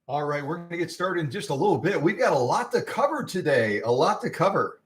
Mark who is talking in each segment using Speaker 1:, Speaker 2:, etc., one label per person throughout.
Speaker 1: All right, we're going to get started in just a little bit. We've got a lot to cover today, a lot to cover.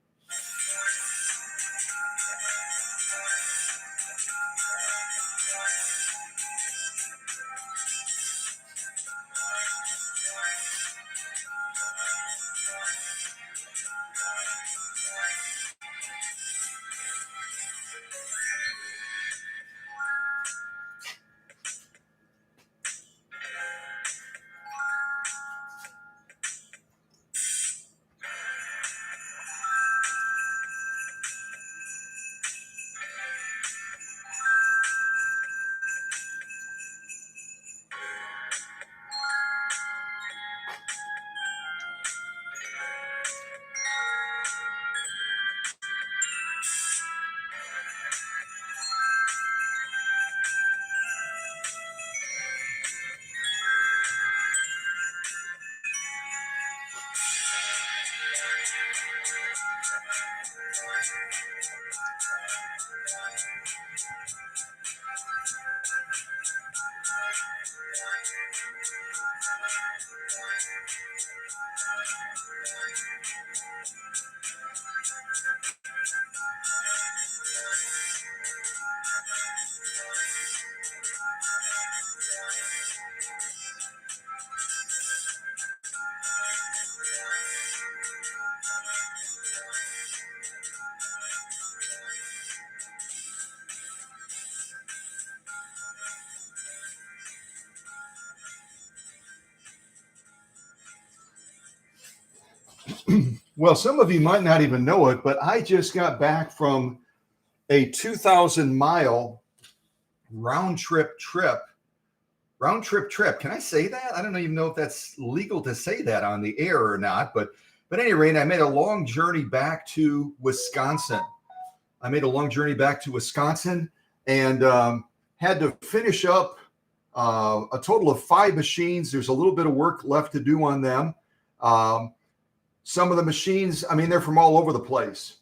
Speaker 1: Well, some of you might not even know it, but I just got back from a 2,000-mile round trip. Can I say that? I don't even know if that's legal to say that on the air or not, but at any rate, I made a long journey back to Wisconsin. and had to finish up a total of 5 machines. There's a little bit of work left to do on them. Some of the machines, I mean, they're from all over the place.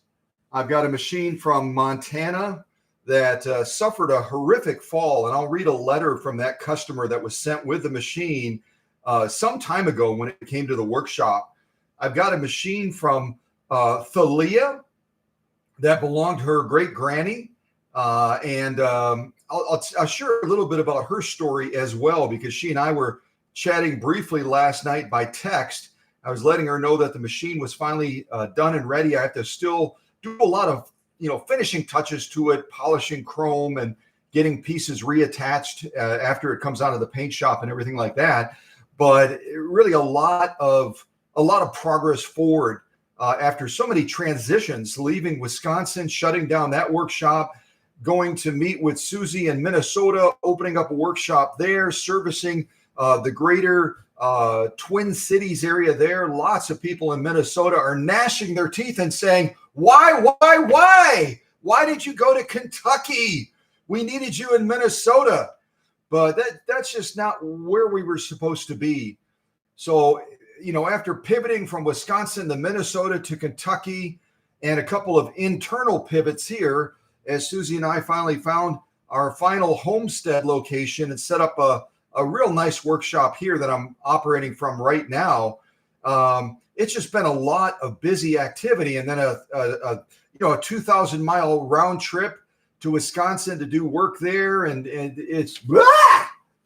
Speaker 1: I've got a machine from Montana that suffered a horrific fall, and I'll read a letter from that customer that was sent with the machine some time ago when it came to the workshop. I've got a machine from Thalia that belonged to her great granny, and I'll share a little bit about her story as well, because she and I were chatting briefly last night by text. I was letting her know that the machine was finally done and ready. I have to still do a lot of finishing touches to it, polishing chrome and getting pieces reattached after it comes out of the paint shop and everything like that. But really a lot of progress forward after so many transitions, leaving Wisconsin, shutting down that workshop, going to meet with Susie in Minnesota, opening up a workshop there, servicing the greater Twin Cities area there. Lots of people in Minnesota are gnashing their teeth and saying, why did you go to Kentucky? We needed you in Minnesota. But that's just not where we were supposed to be. So, after pivoting from Wisconsin to Minnesota to Kentucky and a couple of internal pivots here, as Susie and I finally found our final homestead location and set up a real nice workshop here that I'm operating from right now. It's just been a lot of busy activity, and then a 2,000-mile round trip to Wisconsin to do work there, and it's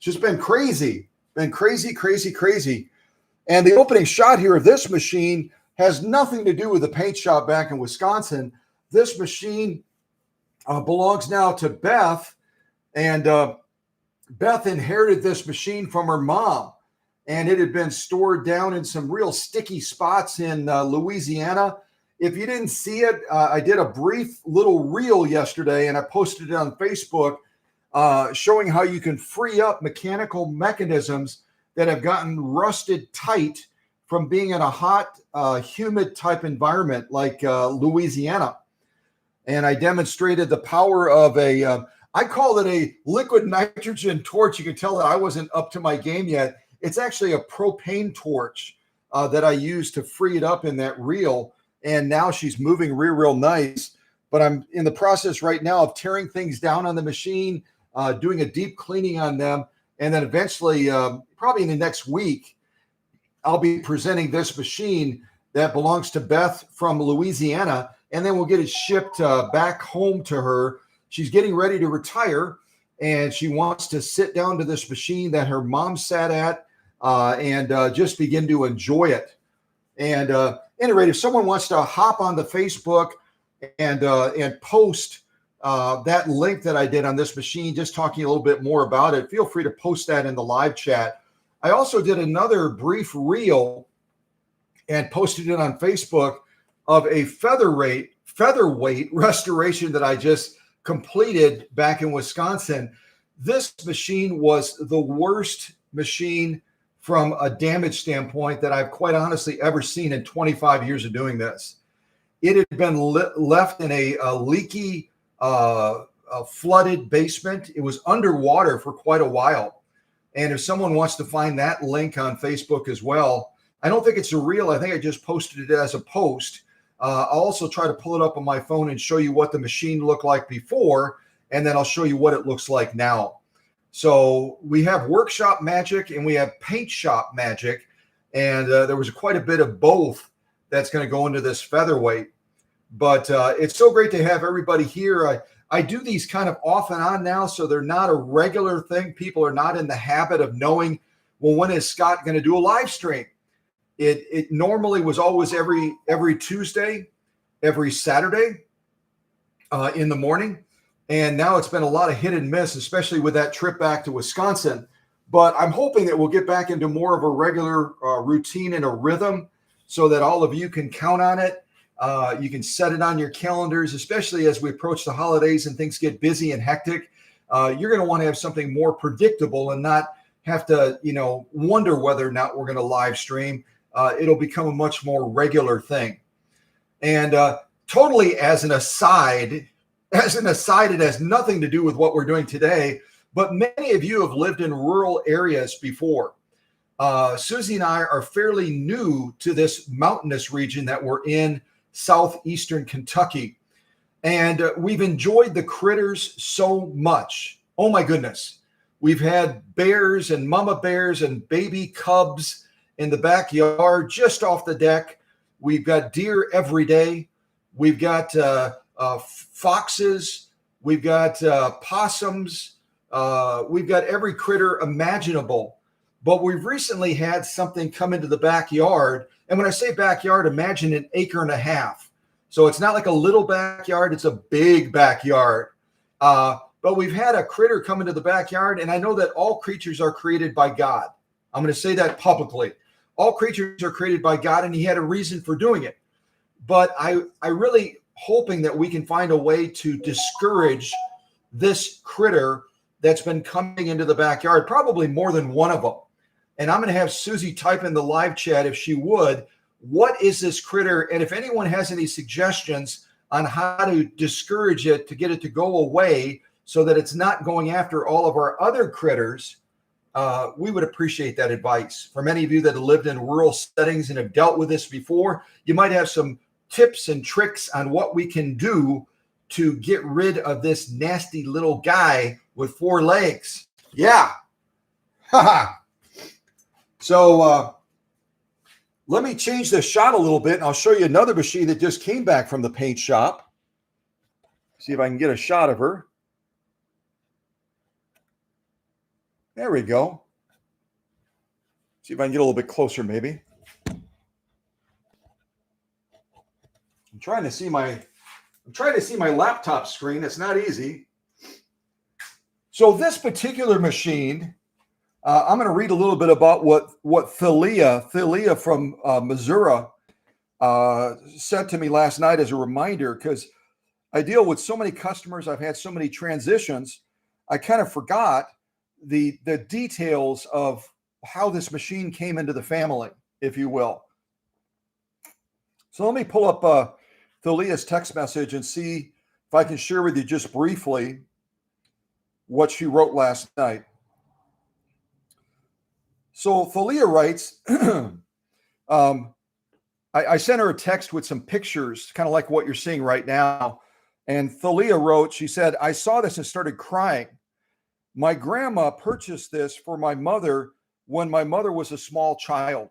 Speaker 1: just been crazy. And the opening shot here of this machine has nothing to do with the paint shop back in Wisconsin. This machine belongs now to Beth, and Beth inherited this machine from her mom, and it had been stored down in some real sticky spots in Louisiana. If you didn't see it, I did a brief little reel yesterday, and I posted it on Facebook showing how you can free up mechanical mechanisms that have gotten rusted tight from being in a hot, humid type environment like Louisiana. And I demonstrated the power of I call it a liquid nitrogen torch. You can tell that I wasn't up to my game yet. It's actually a propane torch that I use to free it up in that reel. And now she's moving real nice. But I'm in the process right now of tearing things down on the machine, doing a deep cleaning on them. And then eventually, probably in the next week, I'll be presenting this machine that belongs to Beth from Louisiana. And then we'll get it shipped back home to her. She's getting ready to retire, and she wants to sit down to this machine that her mom sat at and just begin to enjoy it. And anyway, if someone wants to hop on the Facebook and post that link that I did on this machine, just talking a little bit more about it, feel free to post that in the live chat. I also did another brief reel and posted it on Facebook of a featherweight restoration that I just completed back in Wisconsin. This machine was the worst machine from a damage standpoint that I've quite honestly ever seen in 25 years of doing this. It had been left in a leaky, flooded basement. It was underwater for quite a while. And if someone wants to find that link on Facebook as well, I don't think it's a reel. I think I just posted it as a post. I'll also try to pull it up on my phone and show you what the machine looked like before, and then I'll show you what it looks like now. So we have workshop magic and we have paint shop magic, and there was quite a bit of both that's going to go into this featherweight. But it's so great to have everybody here. I do these kind of off and on now, so they're not a regular thing. People are not in the habit of knowing, well, when is Scott going to do a live stream? It normally was always every Tuesday, every Saturday in the morning. And now it's been a lot of hit and miss, especially with that trip back to Wisconsin. But I'm hoping that we'll get back into more of a regular routine and a rhythm so that all of you can count on it. You can set it on your calendars, especially as we approach the holidays and things get busy and hectic. You're going to want to have something more predictable and not have to, wonder whether or not we're going to live stream. It'll become a much more regular thing. And totally as an aside, it has nothing to do with what we're doing today, but many of you have lived in rural areas before. Susie and I are fairly new to this mountainous region that we're in, southeastern Kentucky. And we've enjoyed the critters so much. Oh my goodness. We've had bears and mama bears and baby cubs in the backyard, just off the deck. We've got deer every day. We've got foxes. We've got possums. We've got every critter imaginable. But we've recently had something come into the backyard. And when I say backyard, imagine an acre and a half. So it's not like a little backyard. It's a big backyard. But we've had a critter come into the backyard. And I know that all creatures are created by God. I'm going to say that publicly. All creatures are created by God, and he had a reason for doing it. But I really hoping that we can find a way to discourage this critter that's been coming into the backyard, probably more than one of them. And I'm going to have Susie type in the live chat, if she would, what is this critter? And if anyone has any suggestions on how to discourage it, to get it to go away so that it's not going after all of our other critters, we would appreciate that advice. For many of you that have lived in rural settings and have dealt with this before, you might have some tips and tricks on what we can do to get rid of this nasty little guy with 4 legs. Yeah. So let me change the shot a little bit, and I'll show you another machine that just came back from the paint shop. See if I can get a shot of her. There we go. See if I can get a little bit closer, maybe. I'm trying to see my laptop screen. It's not easy. So this particular machine, I'm going to read a little bit about what Thalia from Missouri sent to me last night as a reminder, because I deal with so many customers. I've had so many transitions. I kind of forgot the details of how this machine came into the family. if you will. So let me pull up Thalia's text message and see if I can share with you just briefly what she wrote last night. So Thalia writes, I sent her a text with some pictures, kind of like what you're seeing right now. And Thalia wrote, she said, I saw this and started crying. My grandma purchased this for my mother when my mother was a small child.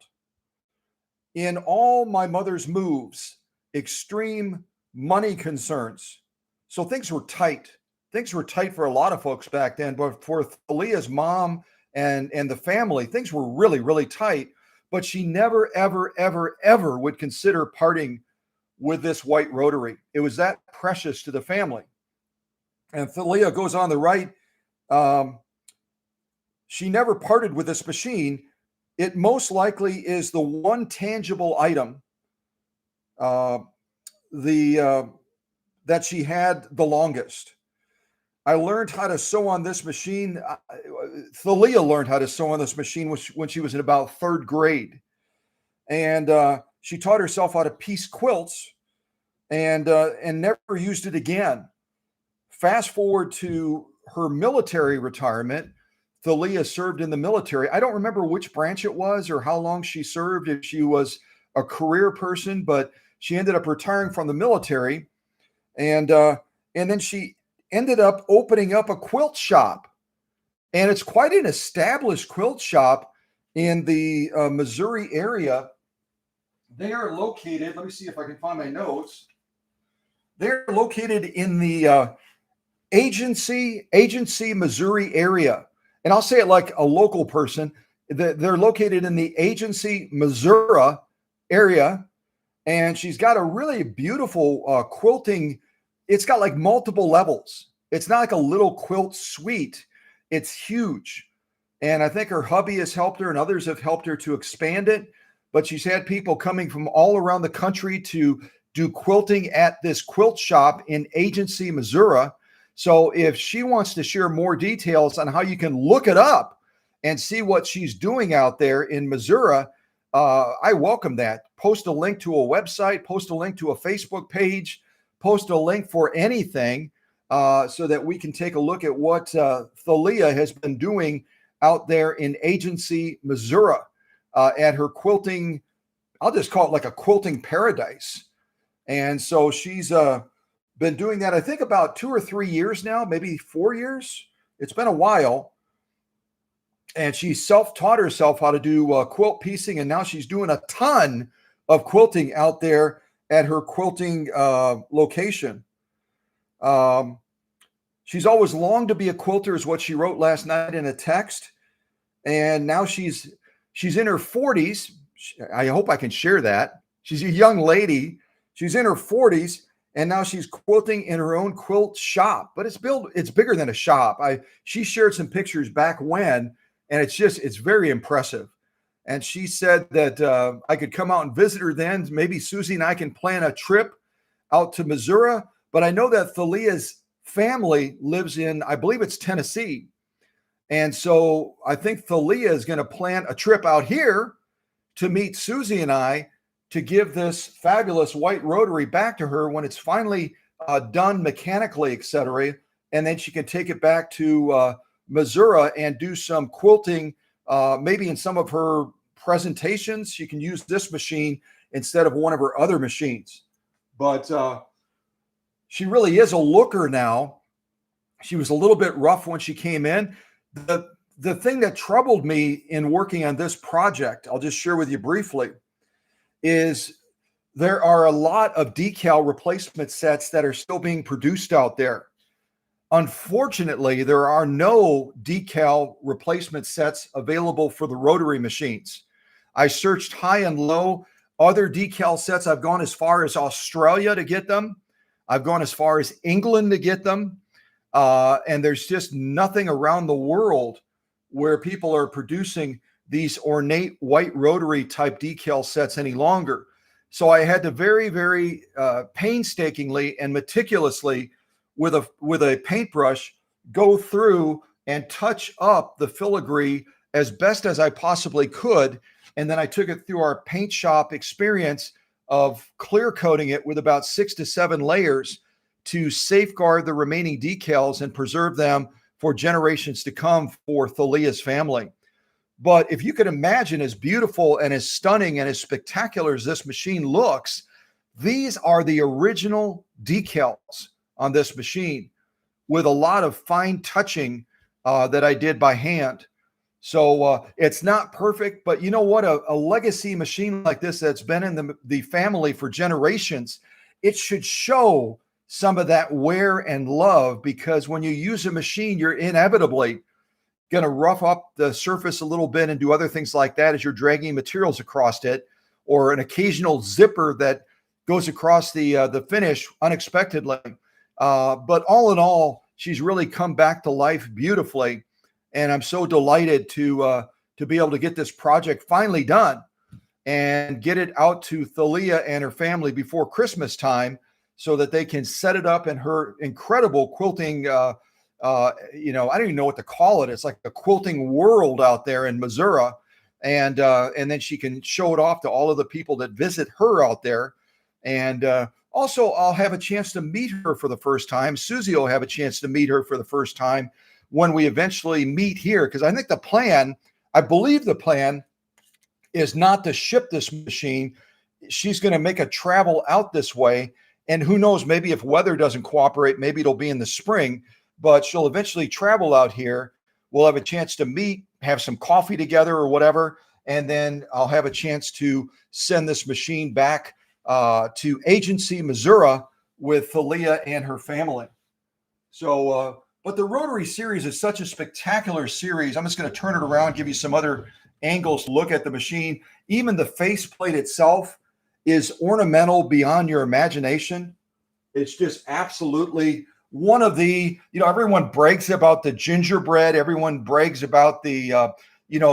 Speaker 1: In all my mother's moves, extreme money concerns. So things were tight. Things were tight for a lot of folks back then, but for Thalia's mom and the family, things were really, really tight. But she never, ever, ever, ever would consider parting with this white rotary. It was that precious to the family. And Thalia goes on to write, she never parted with this machine. It most likely is the one tangible item that she had the longest. I learned how to sew on this machine. Thalia learned how to sew on this machine when she was in about third grade. And she taught herself how to piece quilts and never used it again. Fast forward to her military retirement. Thalia served in the military. I don't remember which branch it was or how long she served, if she was a career person, but she ended up retiring from the military. And then she ended up opening up a quilt shop. And it's quite an established quilt shop in the Missouri area. They are located, let me see if I can find my notes. They're located in the Agency, Missouri area. And I'll say it like a local person. They're located in the Agency, Missouri area. And she's got a really beautiful quilting. It's got like multiple levels. It's not like a little quilt suite. It's huge. And I think her hubby has helped her and others have helped her to expand it. But she's had people coming from all around the country to do quilting at this quilt shop in Agency, Missouri. So if she wants to share more details on how you can look it up and see what she's doing out there in Missouri, I welcome that. Post a link to a website, post a link to a Facebook page, post a link for anything so that we can take a look at what Thalia has been doing out there in Agency, Missouri at her quilting. I'll just call it like a quilting paradise. And so she's been doing that, I think, about 2 or 3 years now, maybe 4 years. It's been a while. And she self-taught herself how to do quilt piecing. And now she's doing a ton of quilting out there at her quilting location. She's always longed to be a quilter, is what she wrote last night in a text. And now she's in her 40s. I hope I can share that. She's a young lady. She's in her 40s. And now she's quilting in her own quilt shop, but it's bigger than a shop. She shared some pictures back when, and it's very impressive. And she said that I could come out and visit her then. Maybe Susie and I can plan a trip out to Missouri. But I know that Thalia's family lives in, I believe it's Tennessee. And so I think Thalia is going to plan a trip out here to meet Susie and I, to give this fabulous white rotary back to her when it's finally done mechanically, etc. And then she can take it back to Missouri and do some quilting. Maybe in some of her presentations, she can use this machine instead of one of her other machines. But she really is a looker now. She was a little bit rough when she came in. The thing that troubled me in working on this project, I'll just share with you briefly, is there are a lot of decal replacement sets that are still being produced out there. Unfortunately, there are no decal replacement sets available for the rotary machines. I searched high and low. Other decal sets, I've gone as far as Australia to get them. I've gone as far as England to get them. And there's just nothing around the world where people are producing these ornate white rotary type decal sets any longer. So I had to very, very painstakingly and meticulously with a paintbrush go through and touch up the filigree as best as I possibly could And then I took it through our paint shop experience of clear coating it with about 6 to 7 layers to safeguard the remaining decals and preserve them for generations to come for Thalia's family. But if you could imagine, as beautiful and as stunning and as spectacular as this machine looks, these are the original decals on this machine with a lot of fine touching that I did by hand. So it's not perfect, but you know what? A legacy machine like this that's been in the family for generations, it should show some of that wear and love, because when you use a machine, you're inevitably going to rough up the surface a little bit and do other things like that as you're dragging materials across it, or an occasional zipper that goes across the finish unexpectedly. But all in all, she's really come back to life beautifully. And I'm so delighted to be able to get this project finally done and get it out to Thalia and her family before Christmas time, so that they can set it up in her incredible quilting. I don't even know what to call it. It's like a quilting world out there in Missouri, and then she can show it off to all of the people that visit her out there. And also, I'll have a chance to meet her for the first time. Susie will have a chance to meet her for the first time when we eventually meet here, because I think I believe the plan is not to ship this machine. She's going to make a travel out this way, and who knows, maybe if weather doesn't cooperate, maybe it'll be in the spring, but she'll eventually travel out here. We'll have a chance to meet, have some coffee together or whatever, and then I'll have a chance to send this machine back to Agency, Missouri with Thalia and her family. So, but the Rotary series is such a spectacular series. I'm just going to turn it around, give you some other angles to look at the machine. Even the faceplate itself is ornamental beyond your imagination. It's just absolutely one of the, everyone brags about the gingerbread. Everyone brags about the,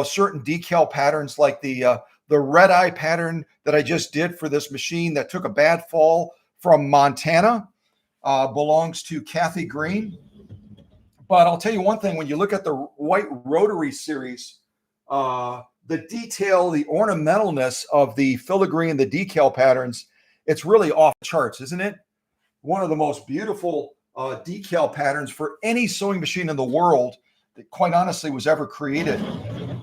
Speaker 1: certain decal patterns, like the red eye pattern that I just did for this machine that took a bad fall from Montana, belongs to Kathy Green. But I'll tell you one thing, when you look at the white Rotary series, the detail, the ornamentalness of the filigree and the decal patterns, it's really off the charts, isn't it? One of the most beautiful decal patterns for any sewing machine in the world that, quite honestly, was ever created.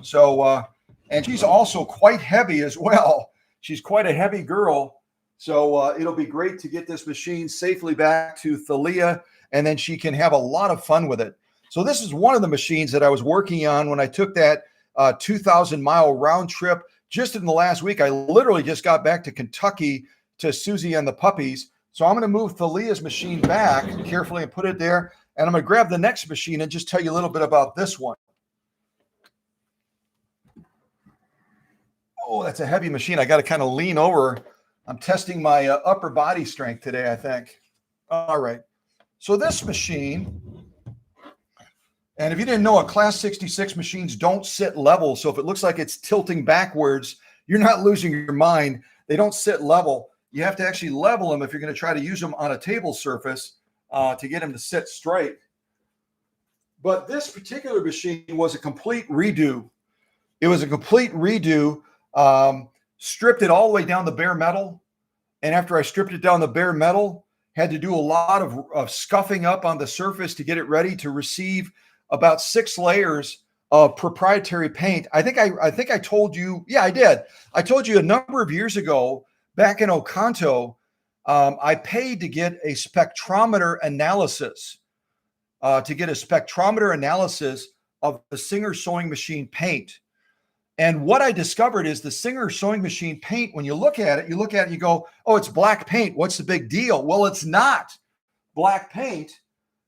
Speaker 1: So, and she's also quite heavy as well. She's quite a heavy girl. So it'll be great to get this machine safely back to Thalia, and then she can have a lot of fun with it. So this is one of the machines that I was working on when I took that 2,000-mile round trip. Just in the last week, I literally just got back to Kentucky to Susie and the puppies. So I'm going to move Thalia's machine back carefully and put it there. And I'm going to grab the next machine and just tell you a little bit about this one. Oh, that's a heavy machine. I got to kind of lean over. I'm testing my upper body strength today, I think. All right. So this machine, and if you didn't know, a Class 66 machines don't sit level. So if it looks like it's tilting backwards, you're not losing your mind. They don't sit level. You have to actually level them if you're going to try to use them on a table surface to get them to sit straight. But this particular machine was a complete redo. It was a complete redo. Stripped it all the way down to bare metal. And after I stripped it down to bare metal, had to do a lot of scuffing up on the surface to get it ready to receive about 6 layers of proprietary paint. I think I told you, yeah, I did. I told you a number of years ago, back in Oconto, I paid to get a spectrometer analysis, of the Singer sewing machine paint. And what I discovered is the Singer sewing machine paint, when you look at it, you go, oh, it's black paint. What's the big deal? Well, it's not black paint.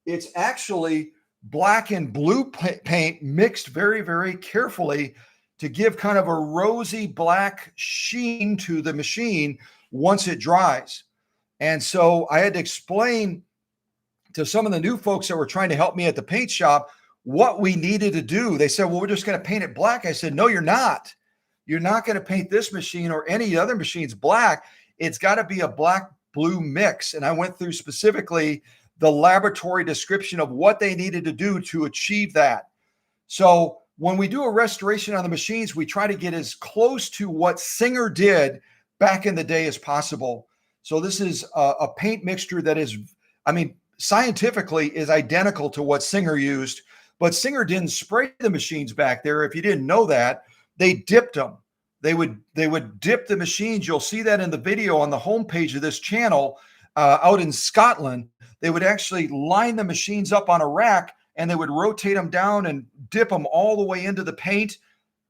Speaker 1: It's actually black and blue paint mixed very, very carefully to give kind of a rosy black sheen to the machine once it dries. And so I had to explain to some of the new folks that were trying to help me at the paint shop what we needed to do. They said, well, we're just going to paint it black. I said, no, you're not. You're not going to paint this machine or any other machines black. It's got to be a black blue mix. And I went through specifically the laboratory description of what they needed to do to achieve that. So when we do a restoration on the machines, we try to get as close to what Singer did back in the day as possible. So this is a paint mixture that is, I mean, scientifically is identical to what Singer used, but Singer didn't spray the machines back there. If you didn't know that, they dipped them. They would dip the machines. You'll see that in the video on the homepage of this channel out in Scotland. They would actually line the machines up on a rack, and they would rotate them down and dip them all the way into the paint,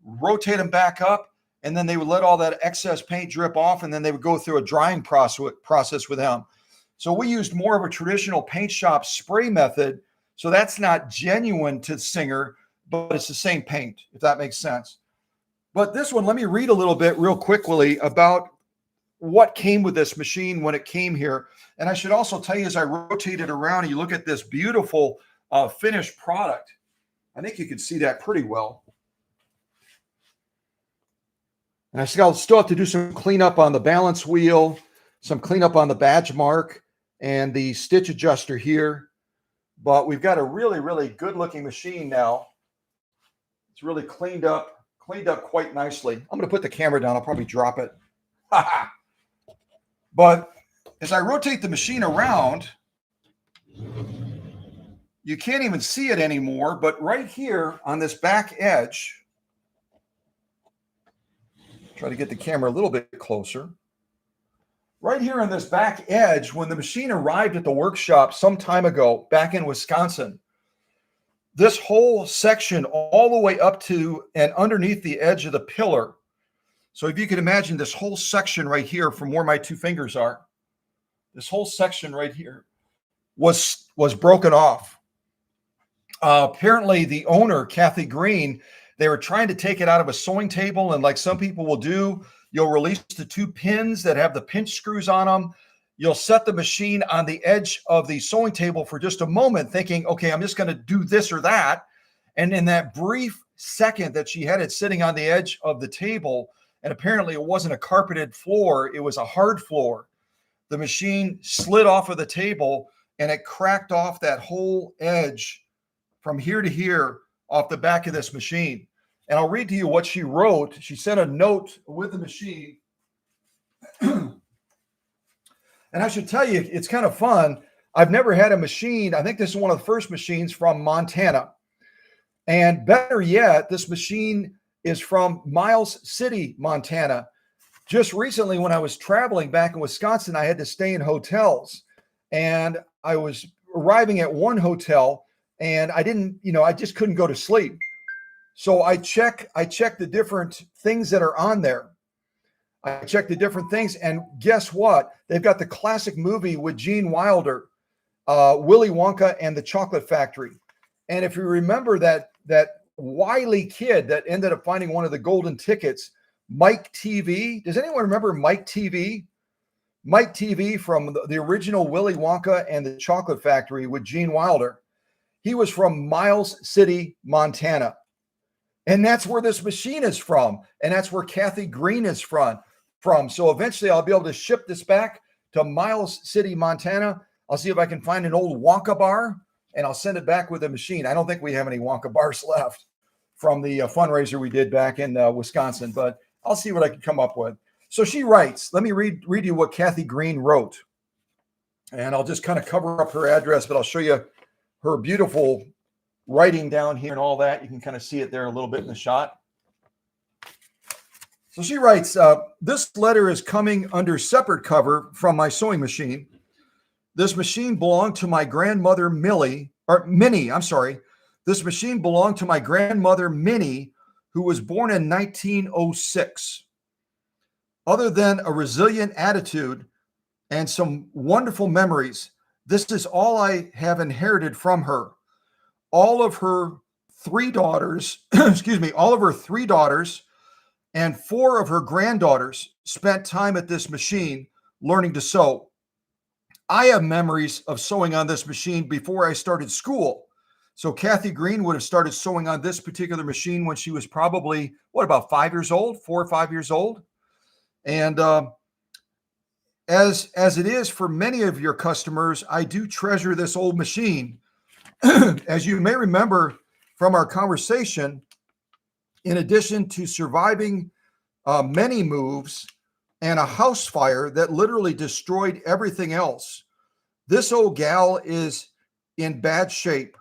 Speaker 1: rotate them back up, and then they would let all that excess paint drip off, and then they would go through a drying process with them. So we used more of a traditional paint shop spray method. So that's not genuine to Singer, but it's the same paint, if that makes sense. But this one, let me read a little bit real quickly about what came with this machine when it came here. And I should also tell you, as I rotate it around and you look at this beautiful finished product, I think you can see that pretty well. And I still have to do some cleanup on the balance wheel, some cleanup on the badge mark and the stitch adjuster here. But we've got a really, really good looking machine now. It's really cleaned up quite nicely. I'm going to put the camera down. I'll probably drop it. But as I rotate the machine around, you can't even see it anymore. But right here on this back edge, try to get the camera a little bit closer. Right here on this back edge, when the machine arrived at the workshop some time ago back in Wisconsin, this whole section all the way up to and underneath the edge of the pillar. So if you can imagine this whole section right here from where my two fingers are, this whole section right here was broken off. Apparently the owner, Kathy Green, they were trying to take it out of a sewing table, and like some people will do, you'll release the two pins that have the pinch screws on them. You'll set the machine on the edge of the sewing table for just a moment, thinking, okay, I'm just going to do this or that. And in that brief second that she had it sitting on the edge of the table, and apparently it wasn't a carpeted floor, it was a hard floor, the machine slid off of the table and it cracked off that whole edge from here to here off the back of this machine. And I'll read to you what she wrote. She sent a note with the machine. And I should tell you, it's kind of fun. I've never had a machine. I think this is one of the first machines from Montana. And better yet, this machine is from Miles City, Montana. Just recently, when I was traveling back in Wisconsin, I had to stay in hotels. And I was arriving at one hotel, and I just couldn't go to sleep. So I check the different things that are on there. I checked the different things, and guess what? They've got the classic movie with Gene Wilder, Willy Wonka and the Chocolate Factory. And if you remember that wily kid that ended up finding one of the golden tickets, Mike TV. Does anyone remember Mike TV? Mike TV from the original Willy Wonka and the Chocolate Factory with Gene Wilder. He was from Miles City, Montana. And that's where this machine is from. And that's where Kathy Green is from. So eventually I'll be able to ship this back to Miles City, Montana. I'll see if I can find an old Wonka bar, and I'll send it back with the machine. I don't think we have any Wonka bars left from the fundraiser we did back in Wisconsin, but I'll see what I can come up with. So she writes, let me read you what Kathy Green wrote. And I'll just kind of cover up her address, but I'll show you her beautiful writing down here and all that. You can kind of see it there a little bit in the shot. So she writes, this letter is coming under separate cover from my sewing machine. This machine belonged to my grandmother, Minnie. This machine belonged to my grandmother, Minnie, who was born in 1906. Other than a resilient attitude and some wonderful memories, this is all I have inherited from her. All of her three daughters, all of her three daughters and four of her granddaughters spent time at this machine learning to sew. I have memories of sewing on this machine before I started school. So Kathy Green would have started sewing on this particular machine when she was probably, about 5 years old, 4 or 5 years old. And as it is for many of your customers, I do treasure this old machine. As you may remember from our conversation, In addition to surviving many moves and a house fire that literally destroyed everything else, this old gal is in bad shape.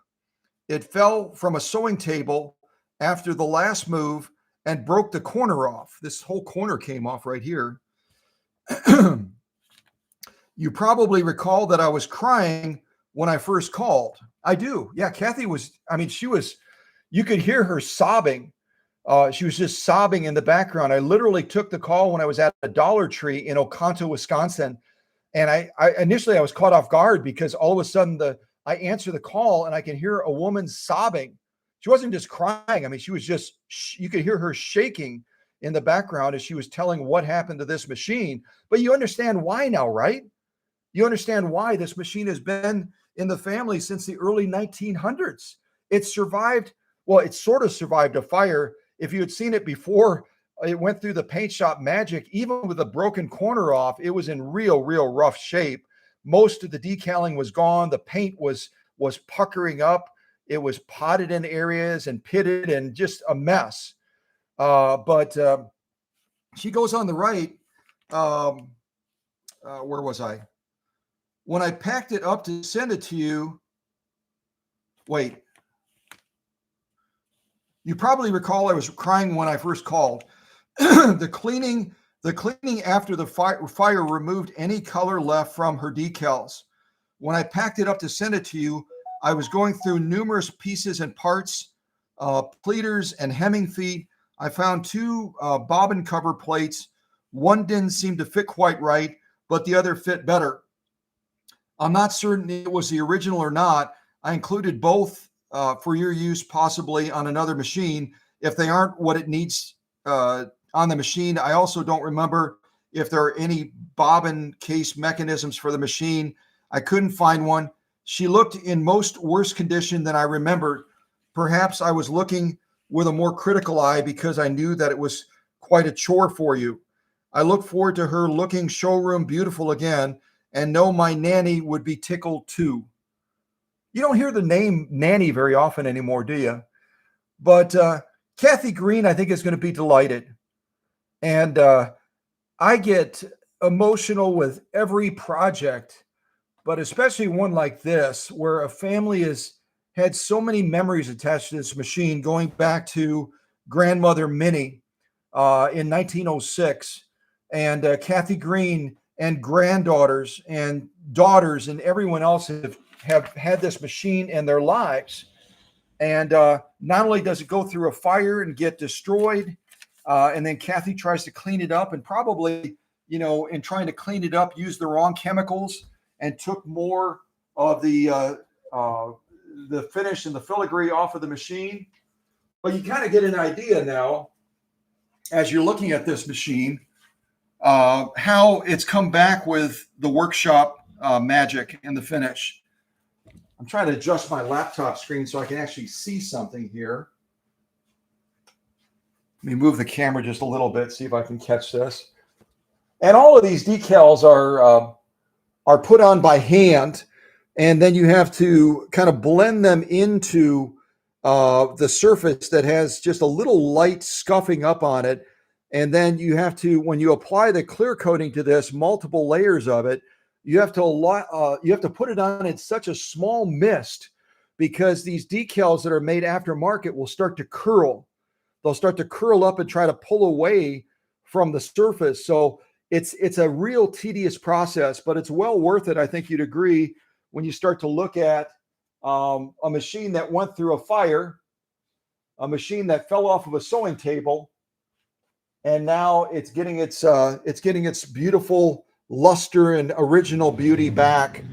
Speaker 1: It fell from a sewing table after the last move and broke the corner off. This whole corner came off right here. You probably recall that I was crying when I first called. I do. Yeah, Kathy was, I mean, you could hear her sobbing. She was just sobbing in the background. I literally took the call when I was at a Dollar Tree in Oconto, Wisconsin. And I initially was caught off guard because all of a sudden I answer the call and I can hear a woman sobbing. She wasn't just crying. I mean, she was just, you could hear her shaking in the background as she was telling what happened to this machine. But you understand why now, right? You understand why this machine has been in the family since the early 1900s. It survived, well, it sort of survived a fire. If you had seen it before it went through the paint shop magic, even with the broken corner off, it was in real rough shape. Most of the decaling was gone. The paint was puckering up. It was potted in areas and pitted and just a mess. But she goes on the right. Where was I? When I packed it up to send it to you, wait. You probably recall I was crying when I first called. The cleaning after the fire removed any color left from her decals. When I packed it up to send it to you, I was going through numerous pieces and parts, pleaters and hemming feet. I found two bobbin cover plates. One didn't seem to fit quite right, but the other fit better. I'm not certain it was the original or not. I included both for your use, possibly on another machine. If they aren't what it needs on the machine, I also don't remember if there are any bobbin case mechanisms for the machine. I couldn't find one. She looked in most worse condition than I remembered. Perhaps I was looking with a more critical eye because I knew that it was quite a chore for you. I look forward to her looking showroom beautiful again and know my nanny would be tickled too. You don't hear the name nanny very often anymore, do you? But Kathy Green, I think, is going to be delighted. And I get emotional with every project, but especially one like this, where a family has had so many memories attached to this machine, going back to grandmother Minnie in 1906, and Kathy Green and granddaughters and daughters and everyone else have had this machine in their lives. And not only does it go through a fire and get destroyed, and then Kathy tries to clean it up, and probably, in trying to clean it up, used the wrong chemicals and took more of the finish and the filigree off of the machine. But you kind of get an idea now, as you're looking at this machine, how it's come back with the workshop magic in the finish. I'm trying to adjust my laptop screen so I can actually see something here. Let me move the camera just a little bit, see if I can catch this. And all of these decals are put on by hand, and then you have to kind of blend them into the surface that has just a little light scuffing up on it. And then you have to, when you apply the clear coating to this, multiple layers of it, you have to put it on in such a small mist, because these decals that are made aftermarket will start to curl. They'll start to curl up and try to pull away from the surface. So it's a real tedious process, but it's well worth it. I think you'd agree when you start to look at a machine that went through a fire, a machine that fell off of a sewing table, and now it's getting its beautiful luster and original beauty back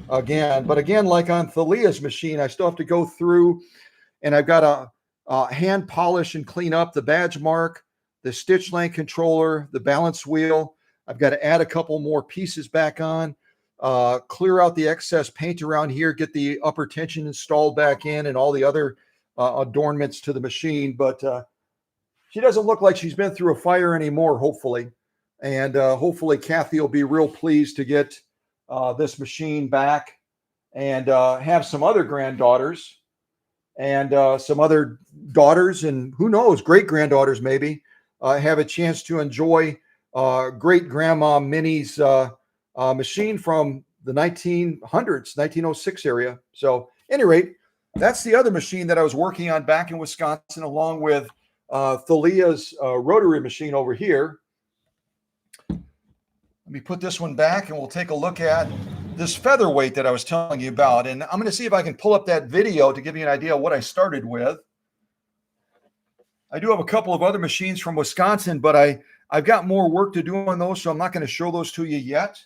Speaker 1: again. But again, like on Thalia's machine, I still have to go through, and I've got to hand polish and clean up the badge mark, the stitch length controller, the balance wheel. I've got to add a couple more pieces back on, clear out the excess paint around here, get the upper tension installed back in, and all the other adornments to the machine. But she doesn't look like she's been through a fire anymore, hopefully. And hopefully Kathy will be real pleased to get this machine back and have some other granddaughters and some other daughters, and who knows, great granddaughters maybe, have a chance to enjoy great grandma Minnie's machine from the 1900s, 1906 area. So, at any rate, that's the other machine that I was working on back in Wisconsin, along with Thalia's rotary machine over here. Let me put this one back and we'll take a look at this featherweight that I was telling you about. And I'm going to see if I can pull up that video to give you an idea of what I started with. I do have a couple of other machines from Wisconsin, but I've got more work to do on those, so I'm not going to show those to you yet.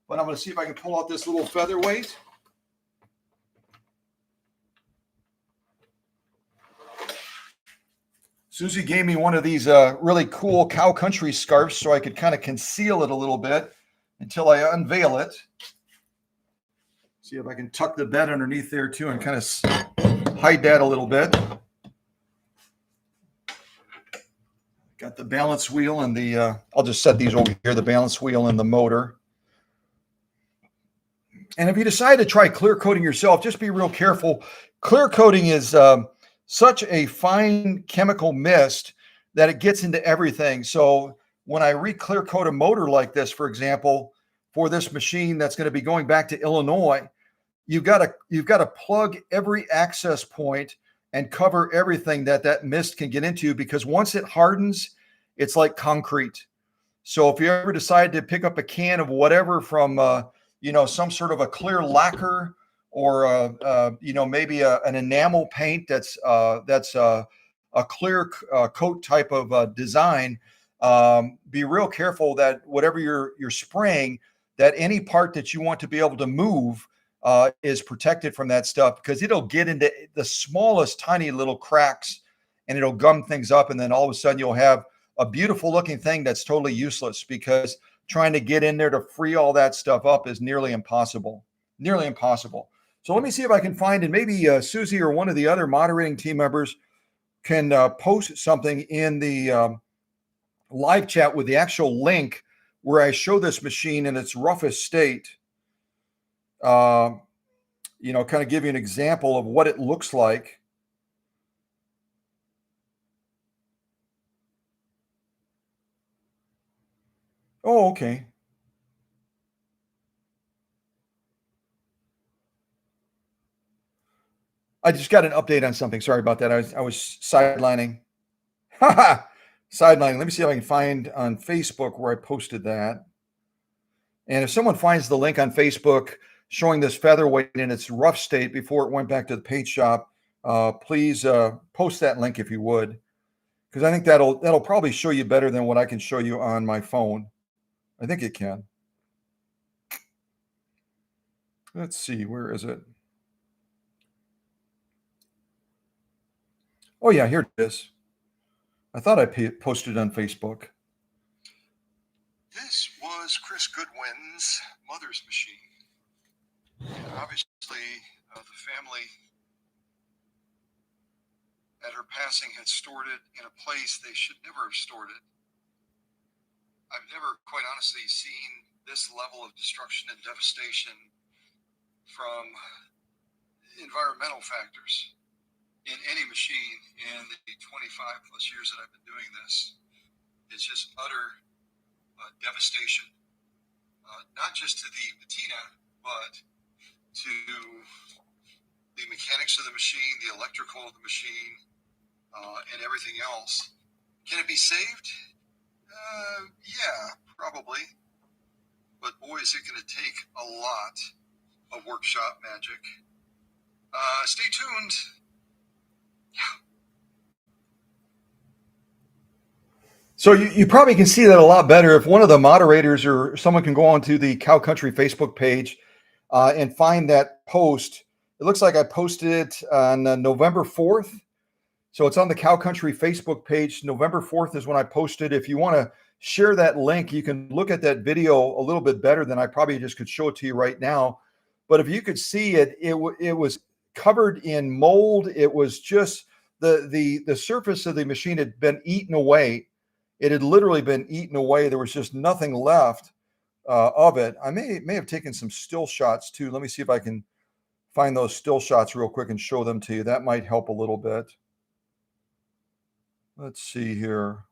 Speaker 1: But I'm going to see if I can pull out this little featherweight. Susie gave me one of these really cool cow country scarves so I could kind of conceal it a little bit until I unveil it. See if I can tuck the bed underneath there too and kind of hide that a little bit. Got the balance wheel and the, I'll just set these over here, the balance wheel and the motor. And if you decide to try clear coating yourself, just be real careful. Clear coating is such a fine chemical mist that it gets into everything. So when I re-clear coat a motor like this, for example, for this machine that's going to be going back to Illinois, you've got to plug every access point and cover everything that mist can get into, because once it hardens, it's like concrete. So if you ever decide to pick up a can of whatever from some sort of a clear lacquer, or maybe an enamel paint that's a clear coat type of design, be real careful that whatever you're spraying, that any part that you want to be able to move is protected from that stuff, because it'll get into the smallest tiny little cracks and it'll gum things up, and then all of a sudden you'll have a beautiful looking thing that's totally useless, because trying to get in there to free all that stuff up is nearly impossible. So let me see if I can find, and maybe Susie or one of the other moderating team members can post something in the live chat with the actual link where I show this machine in its roughest state. Kind of give you an example of what it looks like. Oh, okay. I just got an update on something. Sorry about that. I was sidelining. Sidelining. Let me see if I can find on Facebook where I posted that. And if someone finds the link on Facebook showing this featherweight in its rough state before it went back to the paint shop, please post that link if you would, because I think that'll probably show you better than what I can show you on my phone. I think it can. Let's see, where is it? Oh yeah, here it is. I thought I posted on Facebook. This was Chris Goodwin's mother's machine. And obviously, the family at her passing had stored it in a place they should never have stored it. I've never, quite honestly, seen this level of destruction and devastation from environmental factors in any machine in the 25 plus years that I've been doing this. It's just utter devastation, not just to the patina, but to the mechanics of the machine, the electrical of the machine, and everything else. Can it be saved? Yeah, probably. But boy, is it going to take a lot of workshop magic. Stay tuned. Yeah. So you probably can see that a lot better if one of the moderators or someone can go onto the Cow Country Facebook page and find that post. It looks like I posted it on November 4th. So it's on the Cow Country Facebook page. November 4th is when I posted. If you want to share that link, you can look at that video a little bit better than I probably just could show it to you right now. But if you could see it, it was covered in mold. It was just the surface of the machine had been eaten away. It had literally been eaten away. There was just nothing left of it. I may have taken some still shots too. Let me see if I can find those still shots real quick and show them to you. That might help a little bit. Let's see here.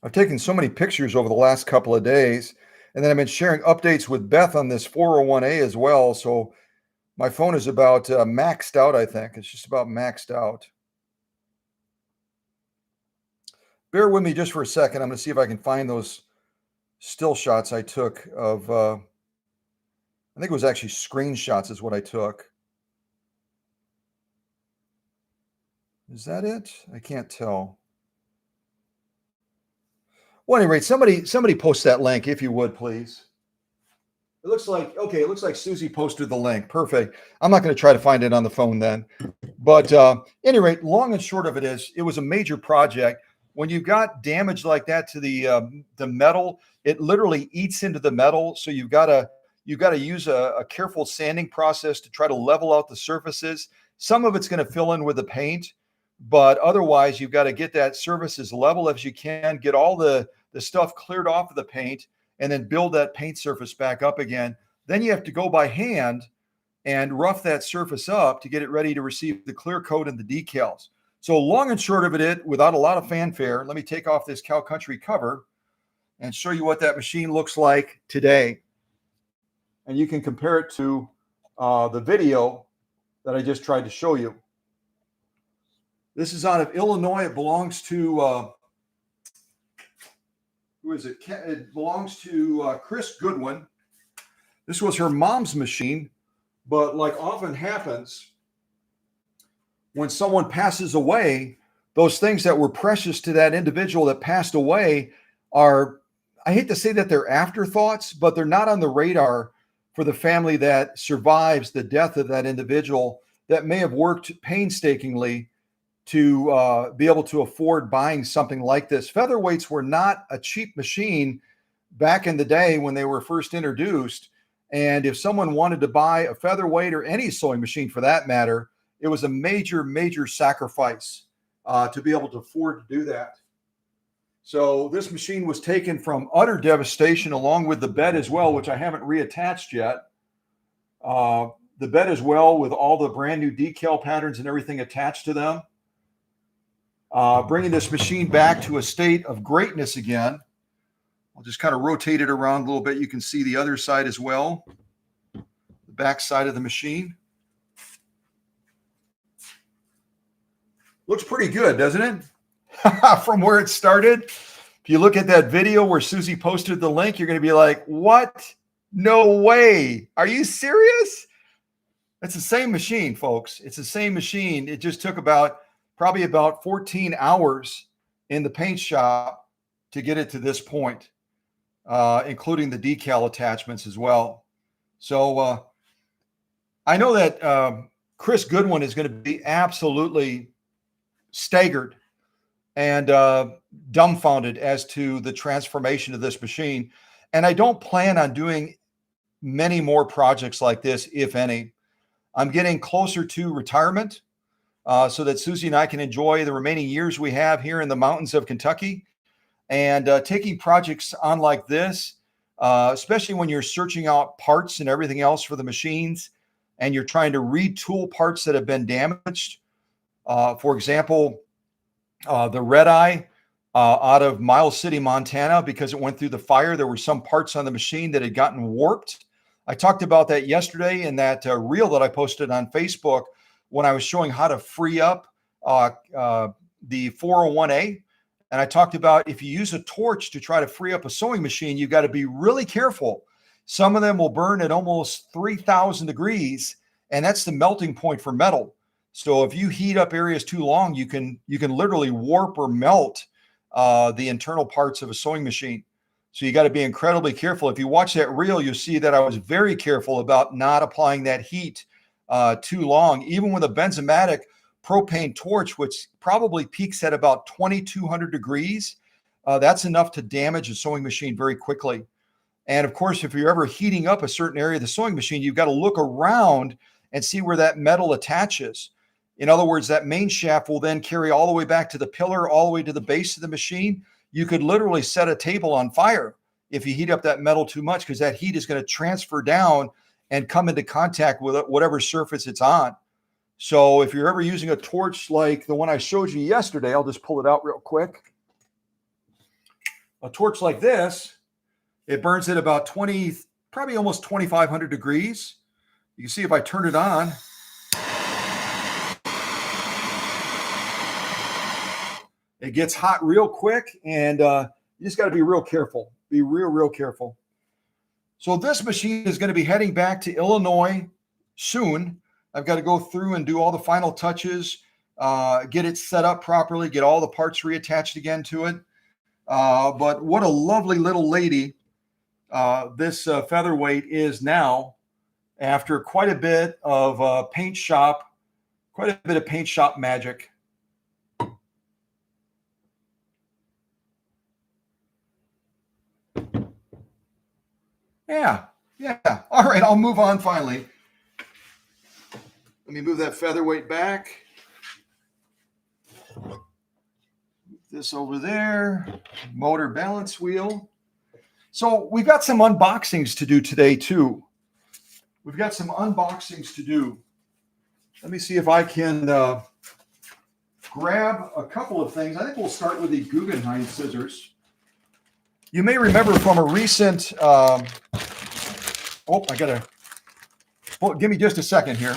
Speaker 1: I've taken so many pictures over the last couple of days, and then I've been sharing updates with Beth on this 401A as well. So my phone is about maxed out, I think. It's just about maxed out. Bear with me just for a second. I'm going to see if I can find those still shots I took of, I think it was actually screenshots is what I took. Is that it? I can't tell. Well, at any rate, somebody post that link if you would, please. It looks like, okay, it looks like Susie posted the link. Perfect. I'm not going to try to find it on the phone then. But at any rate, long and short of it is, it was a major project. When you've got damage like that to the metal, it literally eats into the metal. So you've got to use a careful sanding process to try to level out the surfaces. Some of it's going to fill in with the paint, but otherwise you've got to get that surface as level as you can, get all the stuff cleared off of the paint, and then build that paint surface back up again. Then you have to go by hand and rough that surface up to get it ready to receive the clear coat and the decals. So long and short of it, without a lot of fanfare, let me take off this Cow Country cover and show you what that machine looks like today. And you can compare it to the video that I just tried to show you. This is out of Illinois. It belongs to, who is it? It belongs to Chris Goodwin. This was her mom's machine, but like often happens, when someone passes away, those things that were precious to that individual that passed away are, I hate to say that they're afterthoughts, but they're not on the radar for the family that survives the death of that individual that may have worked painstakingly to be able to afford buying something like this. Featherweights were not a cheap machine back in the day when they were first introduced. And if someone wanted to buy a featherweight or any sewing machine for that matter, it was a major, major sacrifice to be able to afford to do that. So this machine was taken from utter devastation along with the bed as well, which I haven't reattached yet. The bed as well with all the brand new decal patterns and everything attached to them. Bringing this machine back to a state of greatness again. I'll just kind of rotate it around a little bit. You can see the other side as well. The back side of the machine. Looks pretty good, doesn't it? From where it started. If you look at that video where Susie posted the link, you're going to be like, what? No way. Are you serious? It's the same machine, folks. It's the same machine. It just took probably about 14 hours in the paint shop to get it to this point, including the decal attachments as well. So I know that Chris Goodwin is going to be absolutely staggered and dumbfounded as to the transformation of this machine. And I don't plan on doing many more projects like this, if any. I'm getting closer to retirement so that Susie and I can enjoy the remaining years we have here in the mountains of Kentucky. And taking projects on like this, especially when you're searching out parts and everything else for the machines, and you're trying to retool parts that have been damaged. For example, the Red Eye out of Miles City, Montana, because it went through the fire, there were some parts on the machine that had gotten warped. I talked about that yesterday in that reel that I posted on Facebook when I was showing how to free up the 401A. And I talked about if you use a torch to try to free up a sewing machine, you've got to be really careful. Some of them will burn at almost 3,000 degrees, and that's the melting point for metal. So if you heat up areas too long, you can literally warp or melt the internal parts of a sewing machine. So you got to be incredibly careful. If you watch that reel, you'll see that I was very careful about not applying that heat too long, even with a benzomatic propane torch, which probably peaks at about 2,200 degrees. That's enough to damage a sewing machine very quickly. And of course, if you're ever heating up a certain area of the sewing machine, you've got to look around and see where that metal attaches. In other words, that main shaft will then carry all the way back to the pillar, all the way to the base of the machine. You could literally set a table on fire if you heat up that metal too much, because that heat is going to transfer down and come into contact with whatever surface it's on. So if you're ever using a torch like the one I showed you yesterday, I'll just pull it out real quick. A torch like this, it burns at about 20, probably almost 2,500 degrees. You can see if I turn it on, it gets hot real quick, and you just got to be real careful. Be real careful. So this machine is going to be heading back to Illinois soon. I've got to go through and do all the final touches, get it set up properly, get all the parts reattached again to it. But what a lovely little lady this featherweight is now, after quite a bit of paint shop magic. Yeah. All right, I'll move on finally. Let me move that featherweight back. Move this over there. Motor balance wheel. So we've got some unboxings to do today too. We've got some unboxings to do. Let me see if I can grab a couple of things. I think we'll start with the Guggenheim scissors. You may remember from a recent, give me just a second here.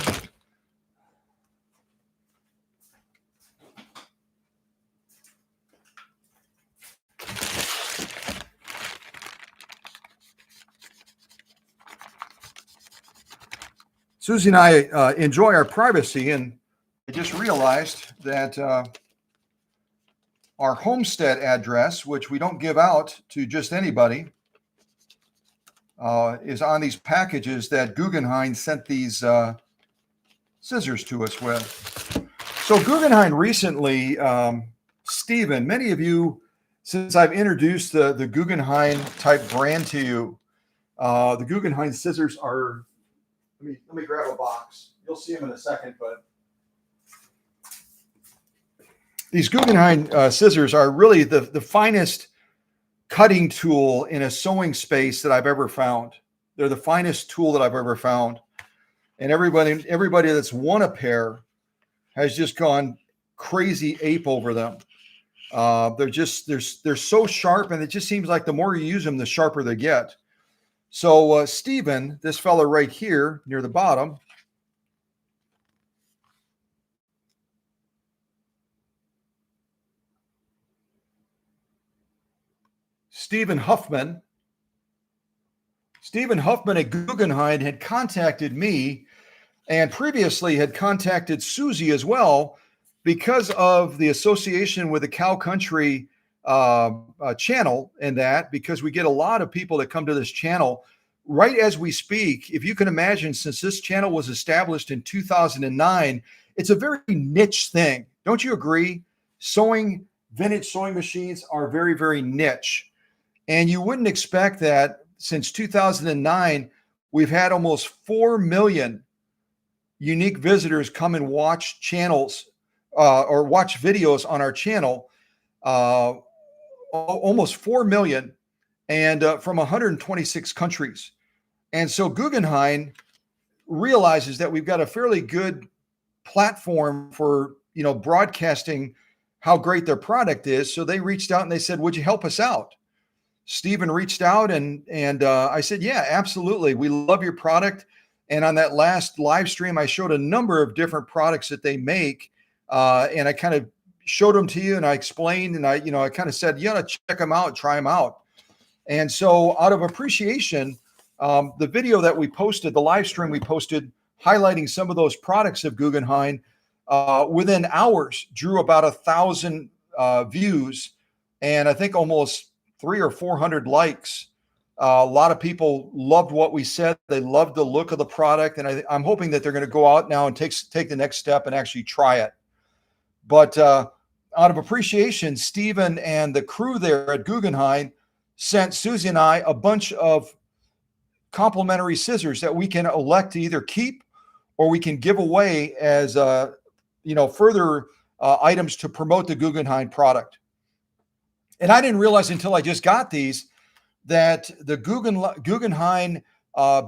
Speaker 1: Susie and I enjoy our privacy, and I just realized that our homestead address, which we don't give out to just anybody, is on these packages that Guggenheim sent these scissors to us with. So Guggenheim recently, Stephen, many of you, since I've introduced the Guggenheim type brand to you, the Guggenheim scissors are, let me grab a box. You'll see them in a second, but these Guggenheim scissors are really the finest cutting tool in a sewing space that I've ever found. They're the finest tool that I've ever found. And everybody that's won a pair has just gone crazy ape over them. They're so sharp, and it just seems like the more you use them, the sharper they get. So Stephen, this fella right here near the bottom, Stephen Huffman at Guggenheim had contacted me, and previously had contacted Susie as well, because of the association with the Cow Country channel, and that because we get a lot of people that come to this channel right as we speak. If you can imagine, since this channel was established in 2009, it's a very niche thing. Don't you agree? Vintage sewing machines are very, very niche. And you wouldn't expect that since 2009, we've had almost 4 million unique visitors come and watch channels or watch videos on our channel. Almost 4 million, and from 126 countries. And so Guggenheim realizes that we've got a fairly good platform for, broadcasting how great their product is. So they reached out and they said, would you help us out? Stephen reached out, and I said, yeah, absolutely. We love your product. And on that last live stream, I showed a number of different products that they make. And I kind of showed them to you, and I explained, and I kind of said, check them out, try them out. And so out of appreciation, the video that we posted, the live stream we posted, highlighting some of those products of Guggenheim, within hours drew about 1,000 views, and I think almost 300 or 400 likes. A lot of people loved what we said. They loved the look of the product, and I'm hoping that they're going to go out now and take the next step and actually try it. But out of appreciation, Stephen and the crew there at Guggenheim sent Susie and I a bunch of complimentary scissors that we can elect to either keep or we can give away as further items to promote the Guggenheim product. And I didn't realize until I just got these that the Guggenheim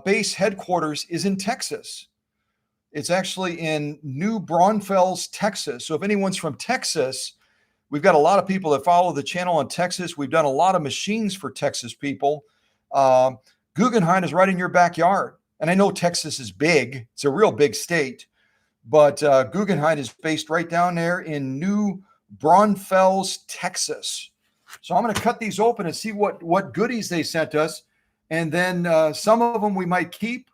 Speaker 1: base headquarters is in Texas. It's actually in New Braunfels, Texas. So if anyone's from Texas, we've got a lot of people that follow the channel in Texas. We've done a lot of machines for Texas people. Guggenheim is right in your backyard. And I know Texas is big. It's a real big state. But Guggenheim is based right down there in New Braunfels, Texas. So I'm going to cut these open and see what goodies they sent us. And then some of them we might keep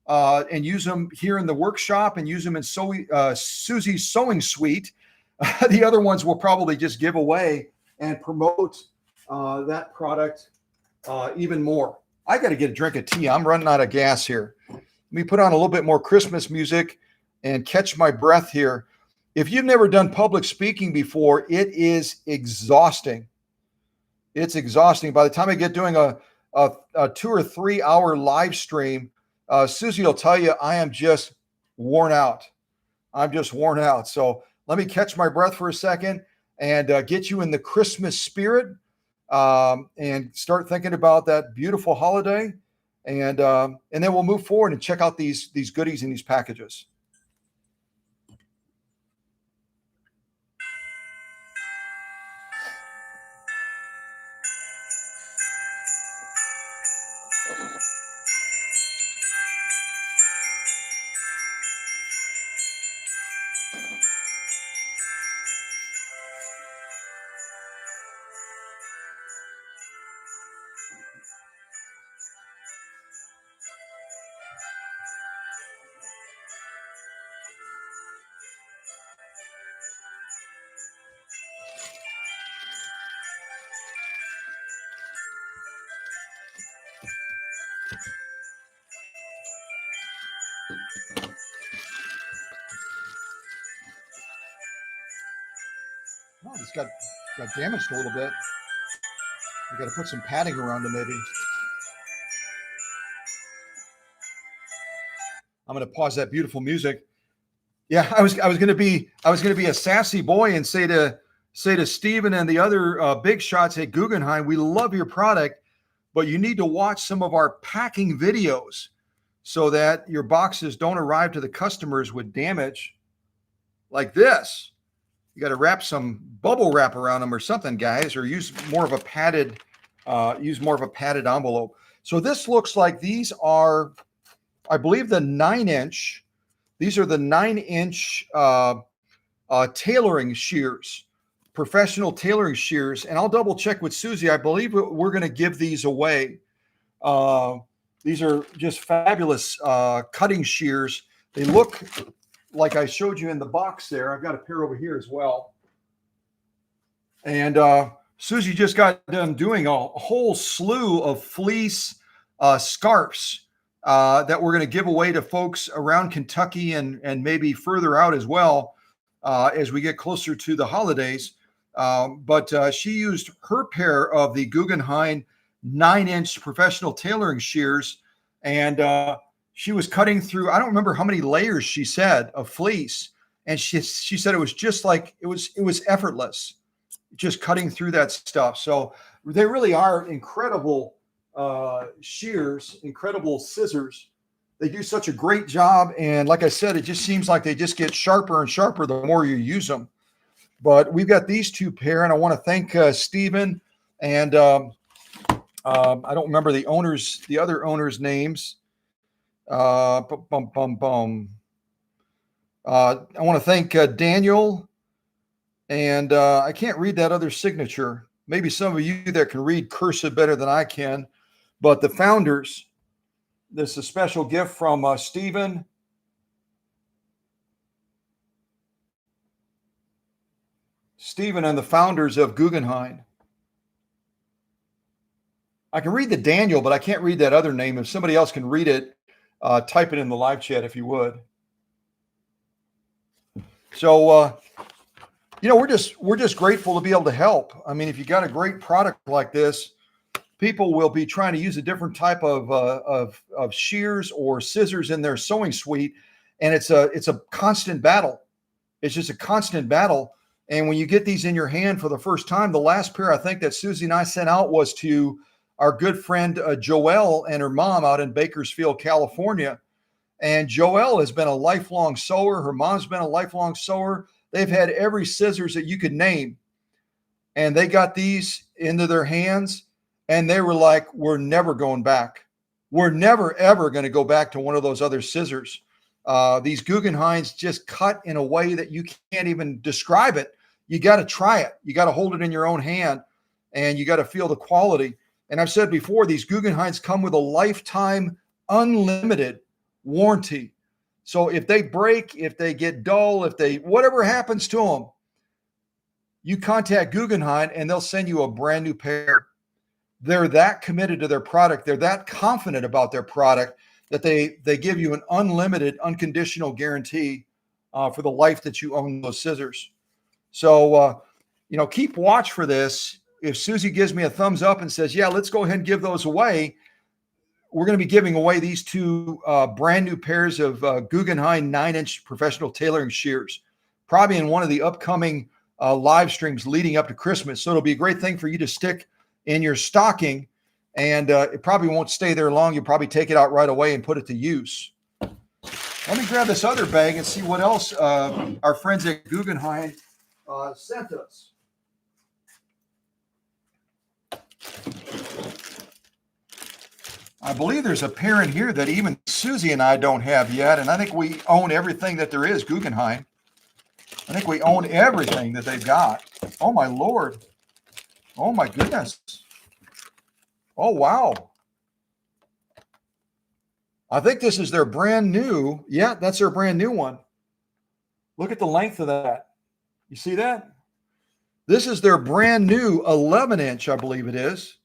Speaker 1: and use them here in the workshop and use them in Susie's Sewing Suite. The other ones we'll probably just give away and promote that product even more. I got to get a drink of tea. I'm running out of gas here. Let me put on a little bit more Christmas music and catch my breath here. If you've never done public speaking before, it is exhausting. It's exhausting. By the time I get doing a 2 or 3 hour live stream, Susie will tell you I am just worn out. I'm just worn out. So let me catch my breath for a second and get you in the Christmas spirit and start thinking about that beautiful holiday. And then we'll move forward and check out these goodies in these packages. Oh, it's got damaged a little bit. We got to put some padding around it, maybe. I'm going to pause that beautiful music. Yeah, I was going to be a sassy boy and say to Stephen and the other big shots at Guggenheim, we love your product, but you need to watch some of our packing videos so that your boxes don't arrive to the customers with damage like this. You got to wrap some bubble wrap around them or something, guys, or use more of a padded envelope. So this looks like these are, I believe, the 9-inch. These are the 9-inch tailoring shears, professional tailoring shears. And I'll double check with Susie. I believe we're going to give these away. These are just fabulous cutting shears. They look like I showed you in the box there. I've got a pair over here as well. And Susie just got done doing a whole slew of fleece scarves that we're going to give away to folks around Kentucky and maybe further out as well as we get closer to the holidays. But she used her pair of the Guggenheim 9-inch professional tailoring shears, and she was cutting through, I don't remember how many layers she said of fleece. And she said it was just like, it was effortless, just cutting through that stuff. So they really are incredible shears, incredible scissors. They do such a great job. And like I said, it just seems like they just get sharper and sharper the more you use them. But we've got these two pair, and I want to thank Stephen and I don't remember the other owners' names. I want to thank Daniel, and I can't read that other signature. Maybe some of you that can read cursive better than I can, but the founders, this is a special gift from Stephen. Stephen and the founders of Guggenheim. I can read the Daniel, but I can't read that other name. If somebody else can read it, type it in the live chat if you would. So, we're just grateful to be able to help. I mean, if you got a great product like this, people will be trying to use a different type of shears or scissors in their sewing suite, and it's a constant battle. It's just a constant battle. And when you get these in your hand for the first time, the last pair I think that Susie and I sent out was to our good friend Joelle and her mom out in Bakersfield, California. And Joelle has been a lifelong sewer. Her mom's been a lifelong sewer. They've had every scissors that you could name. And they got these into their hands and they were like, we're never going back. We're never, ever going to go back to one of those other scissors. These Guggenheims just cut in a way that you can't even describe it. You got to try it. You got to hold it in your own hand and you got to feel the quality. And I've said before, these Guggenheims come with a lifetime unlimited warranty. So if they break, if they get dull, whatever happens to them, you contact Guggenheim and they'll send you a brand new pair. They're that committed to their product. They're that confident about their product that they give you an unlimited, unconditional guarantee for the life that you own those scissors. So, keep watch for this. If Susie gives me a thumbs up and says, yeah, let's go ahead and give those away, we're going to be giving away these two brand new pairs of Guggenheim 9-inch professional tailoring shears, probably in one of the upcoming live streams leading up to Christmas. So it'll be a great thing for you to stick in your stocking, and it probably won't stay there long. You'll probably take it out right away and put it to use. Let me grab this other bag and see what else our friends at Guggenheim sent us. I believe there's a pair in here that even Susie and I don't have yet, and I think we own everything that there is Guggenheim. I think we own everything that they've got. Oh, my Lord. Oh, my goodness. Oh, wow. I think this is their brand new. Yeah, that's their brand new one. Look at the length of that. You see that? This is their brand new 11-inch, I believe it is.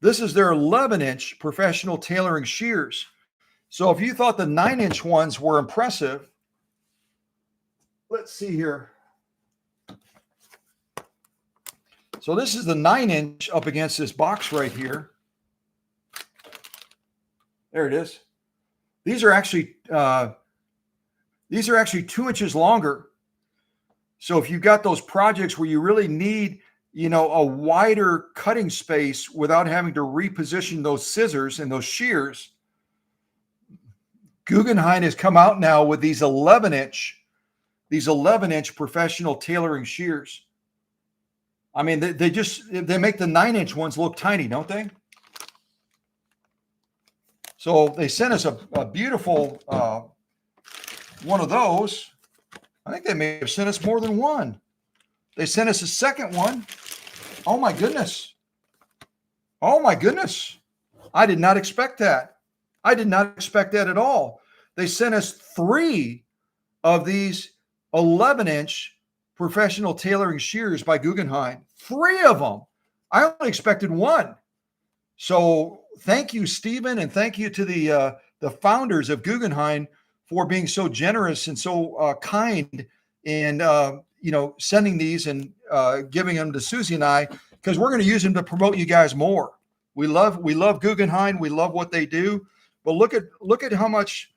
Speaker 1: This is their 11-inch professional tailoring shears. So if you thought the 9-inch ones were impressive, let's see here. So this is the 9-inch up against this box right here. There it is. These are actually 2 inches longer. So if you've got those projects where you really need, a wider cutting space without having to reposition those scissors and those shears, Guggenheim has come out now with these 11-inch professional tailoring shears. I mean, they make the 9-inch ones look tiny, don't they? So they sent us a beautiful one of those. I think they may have sent us more than one. They sent us a second one. Oh, my goodness. Oh, my goodness. I did not expect that. I did not expect that at all. They sent us 3 of these 11-inch professional tailoring shears by Guggenheim. 3 of them. I only expected 1. So thank you, Stephen, and thank you to the founders of Guggenheim for being so generous and so kind in sending these and giving them to Susie and I, because we're going to use them to promote you guys more. We love Guggenheim. We love what they do. But look at how much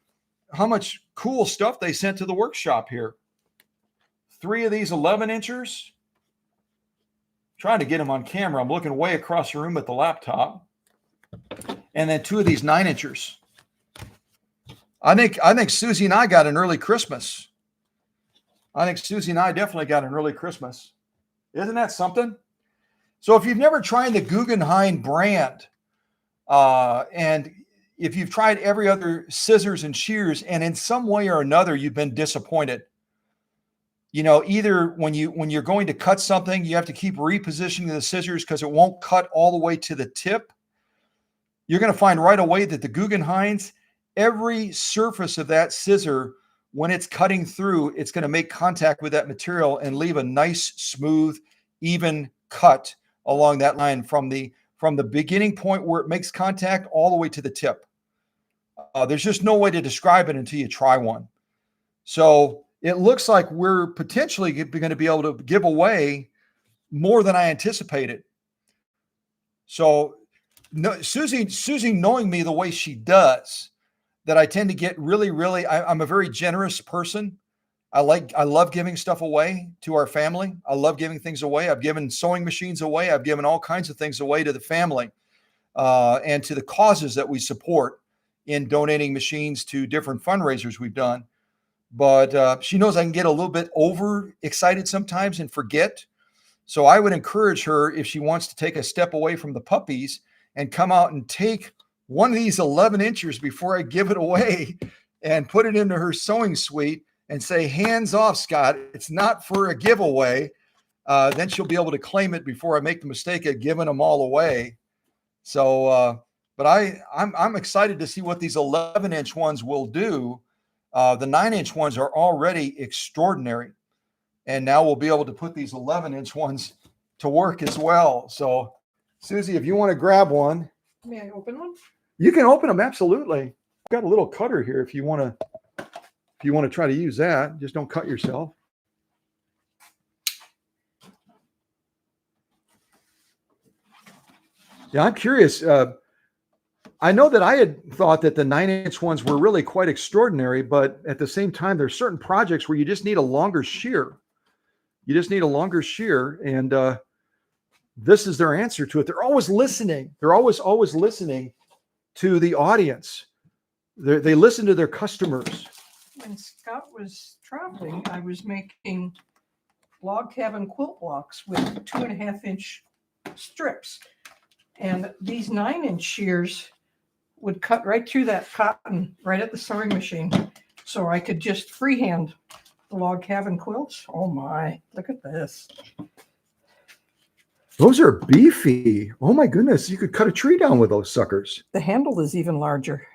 Speaker 1: cool stuff they sent to the workshop here. 3 of these 11-inchers. Trying to get them on camera. I'm looking way across the room at the laptop. And then 2 of these 9-inchers. I think Susie and I got an early Christmas. I think Susie and I definitely got an early Christmas. Isn't that something? So if you've never tried the Guggenheim brand, and if you've tried every other scissors and shears, and in some way or another you've been disappointed, either when you're going to cut something, you have to keep repositioning the scissors because it won't cut all the way to the tip. You're going to find right away that the Guggenheims, every surface of that scissor, when it's cutting through, it's going to make contact with that material and leave a nice, smooth, even cut along that line from the beginning point where it makes contact all the way to the tip. There's just no way to describe it until you try one. So it looks like we're potentially going to be able to give away more than I anticipated. So Susie, knowing me the way she does, that I tend to get really, I'm a very generous person. I love giving stuff away to our family. I love giving things away. I've given sewing machines away. I've given all kinds of things away to the family. and to the causes that we support in donating machines to different fundraisers we've done. But she knows I can get a little bit overexcited sometimes and forget. So I would encourage her, if she wants to take a step away from the puppies and come out and take one of these 11 inchers before I give it away and put it into her sewing suite and say, hands off, Scott, it's not for a giveaway. Then she'll be able to claim it before I make the mistake of giving them all away. So, but I'm excited to see what these 11-inch ones will do. The 9-inch ones are already extraordinary. And now we'll be able to put these 11-inch ones to work as well. So, Susie, if you want to grab one.
Speaker 2: May I open one?
Speaker 1: You can open them, absolutely. I've got a little cutter here if you want to try to use that. Just don't cut yourself. Yeah, I'm curious. I know that I had thought that the 9-inch ones were really quite extraordinary, but at the same time, there's certain projects where you just need a longer shear. You just need a longer shear, and this is their answer to it. They're always listening. They're always listening to the audience. They listen to their customers.
Speaker 2: When Scott was traveling, I was making log cabin quilt blocks with 2.5-inch strips. And these 9-inch shears would cut right through that cotton right at the sewing machine. So I could just freehand the log cabin quilts. Oh my, look at this.
Speaker 1: Those are beefy. Oh my goodness. You could cut a tree down with those suckers.
Speaker 2: The handle is even larger.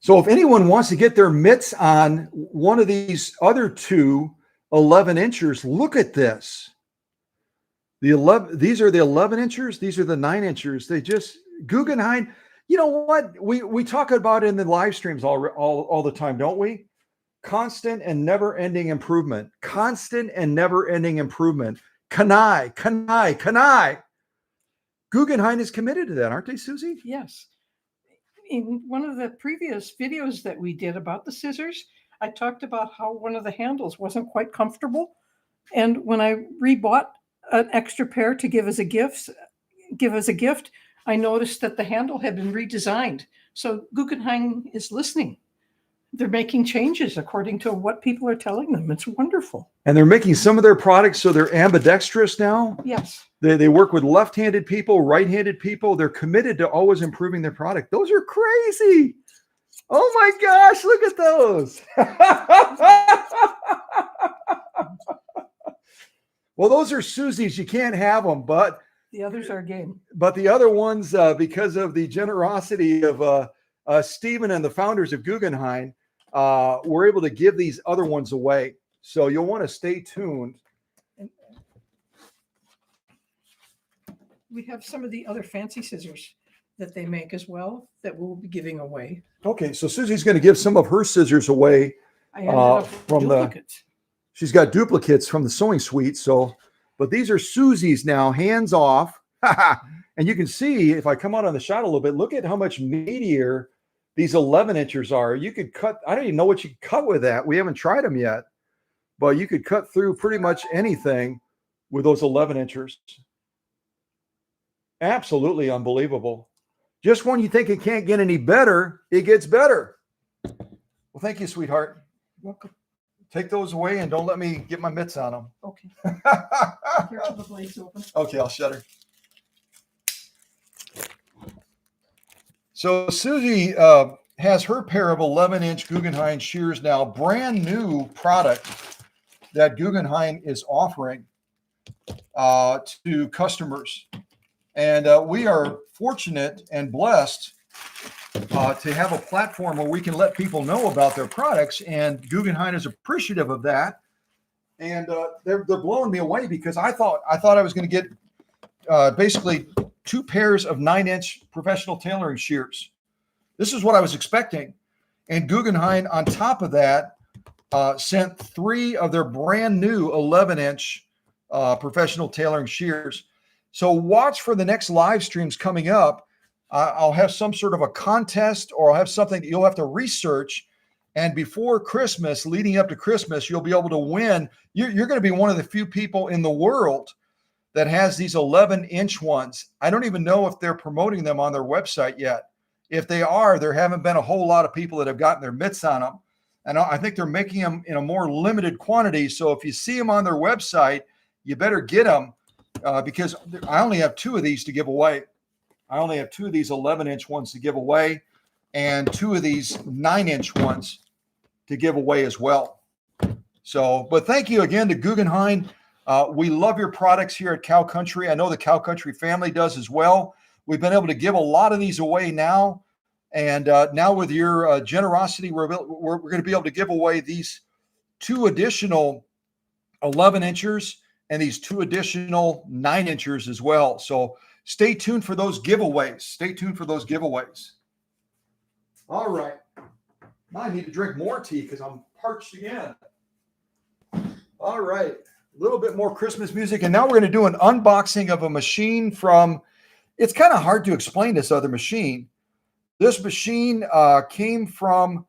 Speaker 1: So if anyone wants to get their mitts on one of these other two 11-inchers, look at this. These are the 11-inchers. These are the 9-inchers. They just, Guggenheim, you know what? We talk about it in the live streams all the time, don't we? Constant and never-ending improvement. Constant and never-ending improvement. Kanai. Guggenheim is committed to that, aren't they, Susie?
Speaker 2: Yes. In one of the previous videos that we did about the scissors, I talked about how one of the handles wasn't quite comfortable. And when I rebought an extra pair to give as a gift, I noticed that the handle had been redesigned. So Guggenheim is listening. They're making changes according to what people are telling them. It's wonderful.
Speaker 1: And they're making some of their products so they're ambidextrous now.
Speaker 2: Yes.
Speaker 1: They work with left-handed people, right-handed people. They're committed to always improving their product. Those are crazy. Oh my gosh, look at those. Well, those are Susie's. You can't have them, but
Speaker 2: the others are game.
Speaker 1: But the other ones, because of the generosity of Stephen and the founders of Guggenheim, we're able to give these other ones away. So you'll want to stay tuned.
Speaker 2: We have some of the other fancy scissors that they make as well that we'll be giving away.
Speaker 1: Okay, so Susie's going to give some of her scissors away from duplicates. She's got duplicates from the sewing suite. So, but these are Susie's now, hands off. And you can see, if I come out on the shot a little bit, look at how much meatier these 11-inchers are. You could cut, I don't even know what you could cut with that. We haven't tried them yet, but you could cut through pretty much anything with those 11-inchers. Absolutely unbelievable. Just when you think it can't get any better, it gets better. Well, thank you, sweetheart.
Speaker 2: Welcome.
Speaker 1: Take those away and don't let me get my mitts on them.
Speaker 2: Okay. Here till the blade's open.
Speaker 1: Okay, I'll shut her. So Susie has her pair of 11-inch Guggenheim shears now, brand new product that Guggenheim is offering to customers. And we are fortunate and blessed to have a platform where we can let people know about their products, and Guggenheim is appreciative of that. And they're blowing me away because I thought I was going to get basically 2 pairs of 9-inch professional tailoring shears. This is what I was expecting. And Guggenheim, on top of that, sent 3 of their brand new 11-inch professional tailoring shears. So watch for the next live streams coming up. I'll have some sort of a contest, or I'll have something that you'll have to research. And before Christmas, leading up to Christmas, you'll be able to win. You're going to be one of the few people in the world that has these 11-inch ones. I don't even know if they're promoting them on their website yet. If they are, there haven't been a whole lot of people that have gotten their mitts on them. And I think they're making them in a more limited quantity. So if you see them on their website, you better get them because I only have 2 of these to give away. I only have 2 of these 11-inch ones to give away and 2 of these 9-inch ones to give away as well. So, but thank you again to Guggenheim. We love your products here at Cow Country. I know the Cow Country family does as well. We've been able to give a lot of these away now. And now with your generosity, we're going to be able to give away these 2 additional 11-inchers and these 2 additional 9-inchers as well. So stay tuned for those giveaways. Stay tuned for those giveaways. All right. Now I need to drink more tea because I'm parched again. All right. A little bit more Christmas music. And now we're going to do an unboxing of a machine from, it's kind of hard to explain this other machine. This machine came from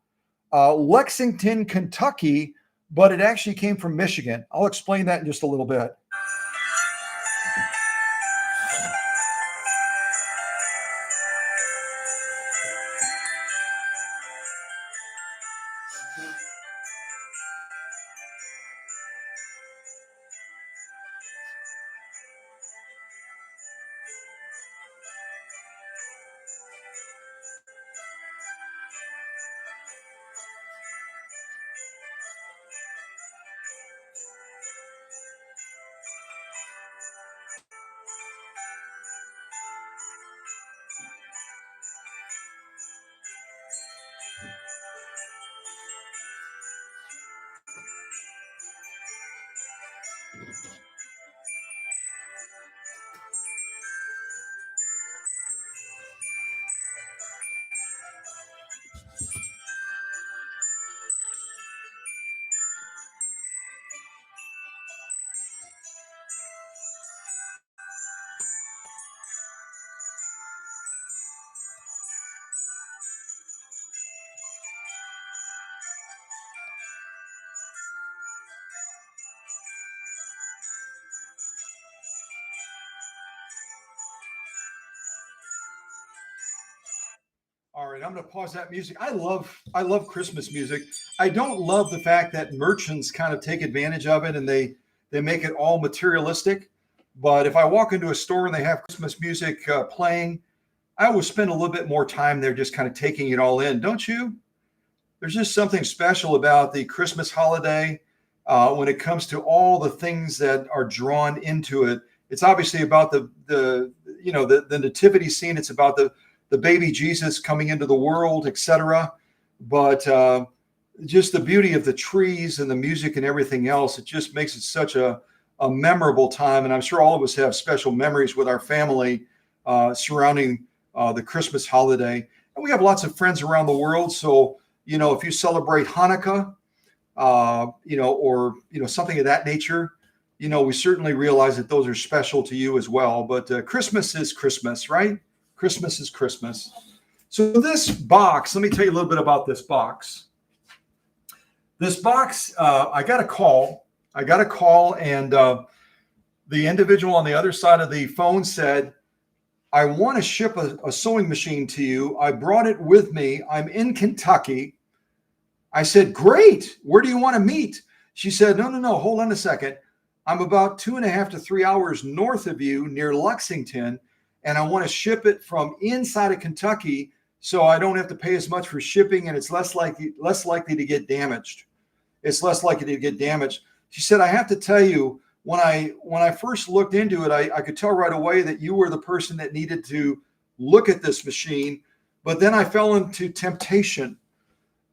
Speaker 1: Lexington, Kentucky, but it actually came from Michigan. I'll explain that in just a little bit. All right, I'm going to pause that music. I love Christmas music. I don't love the fact that merchants kind of take advantage of it and they make it all materialistic. But if I walk into a store and they have Christmas music playing, I always spend a little bit more time there just kind of taking it all in, don't you? There's just something special about the Christmas holiday when it comes to all the things that are drawn into it. It's obviously about the nativity scene. It's about the baby Jesus coming into the world, etc. But just the beauty of the trees and the music and everything else, it just makes it such a memorable time. And I'm sure all of us have special memories with our family surrounding the Christmas holiday. And we have lots of friends around the world. So, if you celebrate Hanukkah, or something of that nature, we certainly realize that those are special to you as well. But Christmas is Christmas, right? Christmas is Christmas. So this box, let me tell you a little bit about this box. This box, I got a call, and the individual on the other side of the phone said, I want to ship a sewing machine to you. I brought it with me. I'm in Kentucky. I said, great. Where do you want to meet? She said, no, hold on a second. I'm about 2.5 to 3 hours north of you near Lexington, and I want to ship it from inside of Kentucky so I don't have to pay as much for shipping, and it's less likely to get damaged. It's less likely to get damaged. She said, I have to tell you, when I first looked into it, I could tell right away that you were the person that needed to look at this machine, but then I fell into temptation.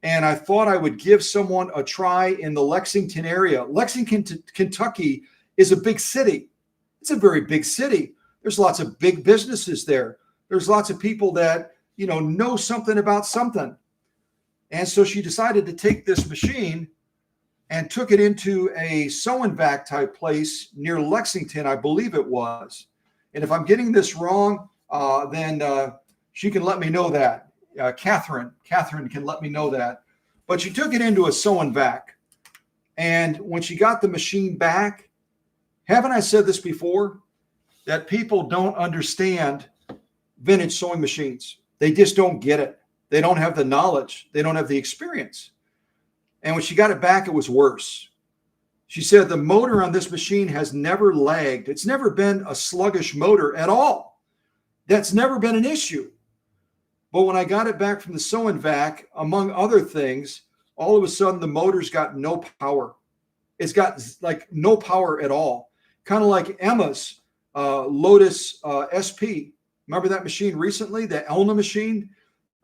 Speaker 1: And I thought I would give someone a try in the Lexington area. Lexington, Kentucky is a big city. It's a very big city. There's lots of big businesses there. There's lots of people that, know something about something. And so she decided to take this machine and took it into a sew and vac type place near Lexington, I believe it was. And if I'm getting this wrong, then she can let me know that. Catherine can let me know that. But she took it into a sew and vac. And when she got the machine back, haven't I said this before? that people don't understand vintage sewing machines. They just don't get it. They don't have the knowledge. They don't have the experience. And when she got it back, it was worse. She said the motor on this machine has never lagged. It's never been a sluggish motor at all. That's never been an issue. But when I got it back from the sewing vac, among other things, all of a sudden the motor's got no power. It's got like no power at all. Kind of like Emma's Lotus SP. Remember that machine recently, the Elna machine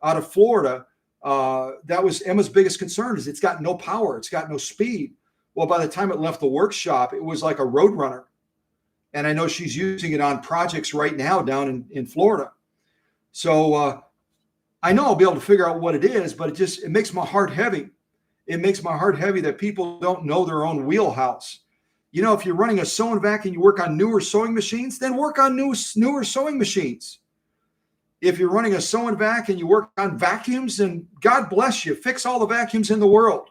Speaker 1: out of Florida? That was Emma's biggest concern, is it's got no power. It's got no speed. Well, by the time it left the workshop, it was like a road runner. And I know she's using it on projects right now down in Florida. So I know I'll be able to figure out what it is, but it makes my heart heavy. It makes my heart heavy that people don't know their own wheelhouse. You know, if you're running a sewing vac and you work on newer sewing machines, then work on newer sewing machines. If you're running a sewing vac and you work on vacuums, then God bless you, fix all the vacuums in the world.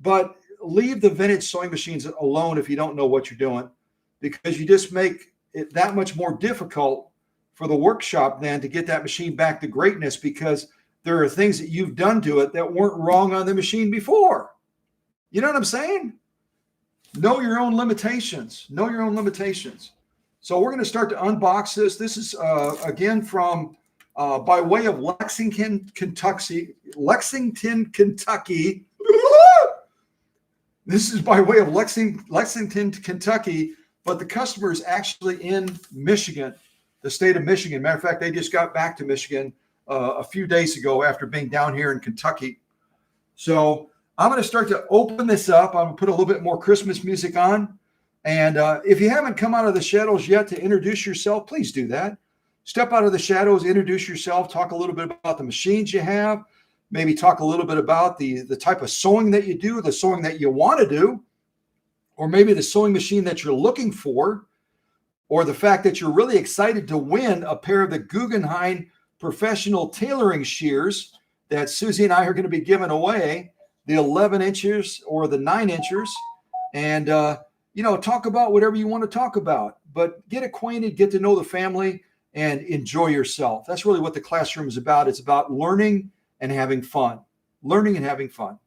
Speaker 1: But leave the vintage sewing machines alone if you don't know what you're doing, because you just make it that much more difficult for the workshop then to get that machine back to greatness, because there are things that you've done to it that weren't wrong on the machine before. You know what I'm saying? Know your own limitations. Know your own limitations. So we're going to start to unbox this. This is, again, from by way of Lexington, Kentucky. This is by way of Lexington, Kentucky, but the customer is actually in Michigan, the state of Michigan. Matter of fact, they just got back to Michigan a few days ago after being down here in Kentucky. So I'm going to start to open this up. I'm going to put a little bit more Christmas music on. And if you haven't come out of the shadows yet to introduce yourself, please do that. Step out of the shadows, introduce yourself, talk a little bit about the machines you have, maybe talk a little bit about the type of sewing that you do, the sewing that you want to do, or maybe the sewing machine that you're looking for, or the fact that you're really excited to win a pair of the Guggenheim professional tailoring shears that Susie and I are going to be giving away, the 11 inches or the 9 inches. And, talk about whatever you want to talk about, but get acquainted, get to know the family, and enjoy yourself. That's really what the classroom is about. It's about learning and having fun. Learning and having fun.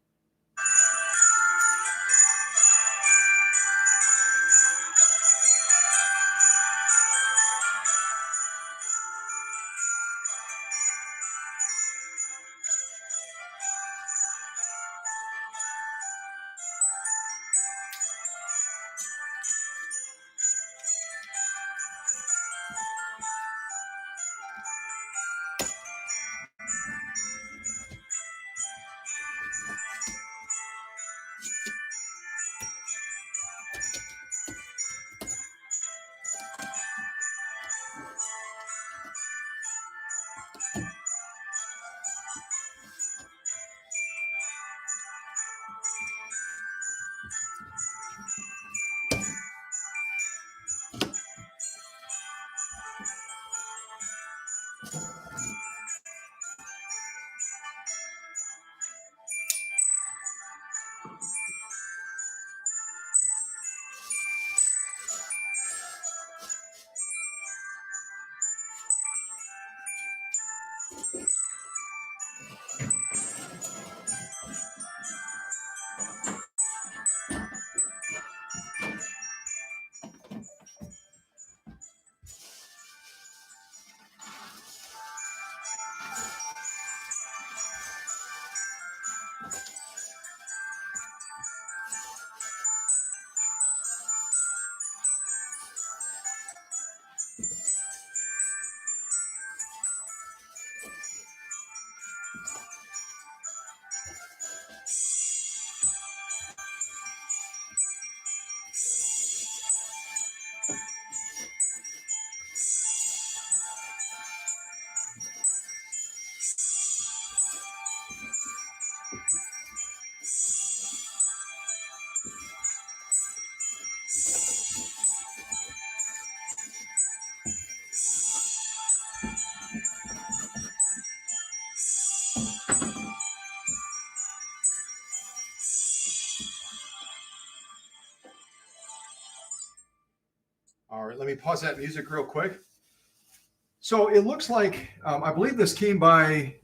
Speaker 1: All right, let me pause that music real quick. So it looks like, I believe this came by,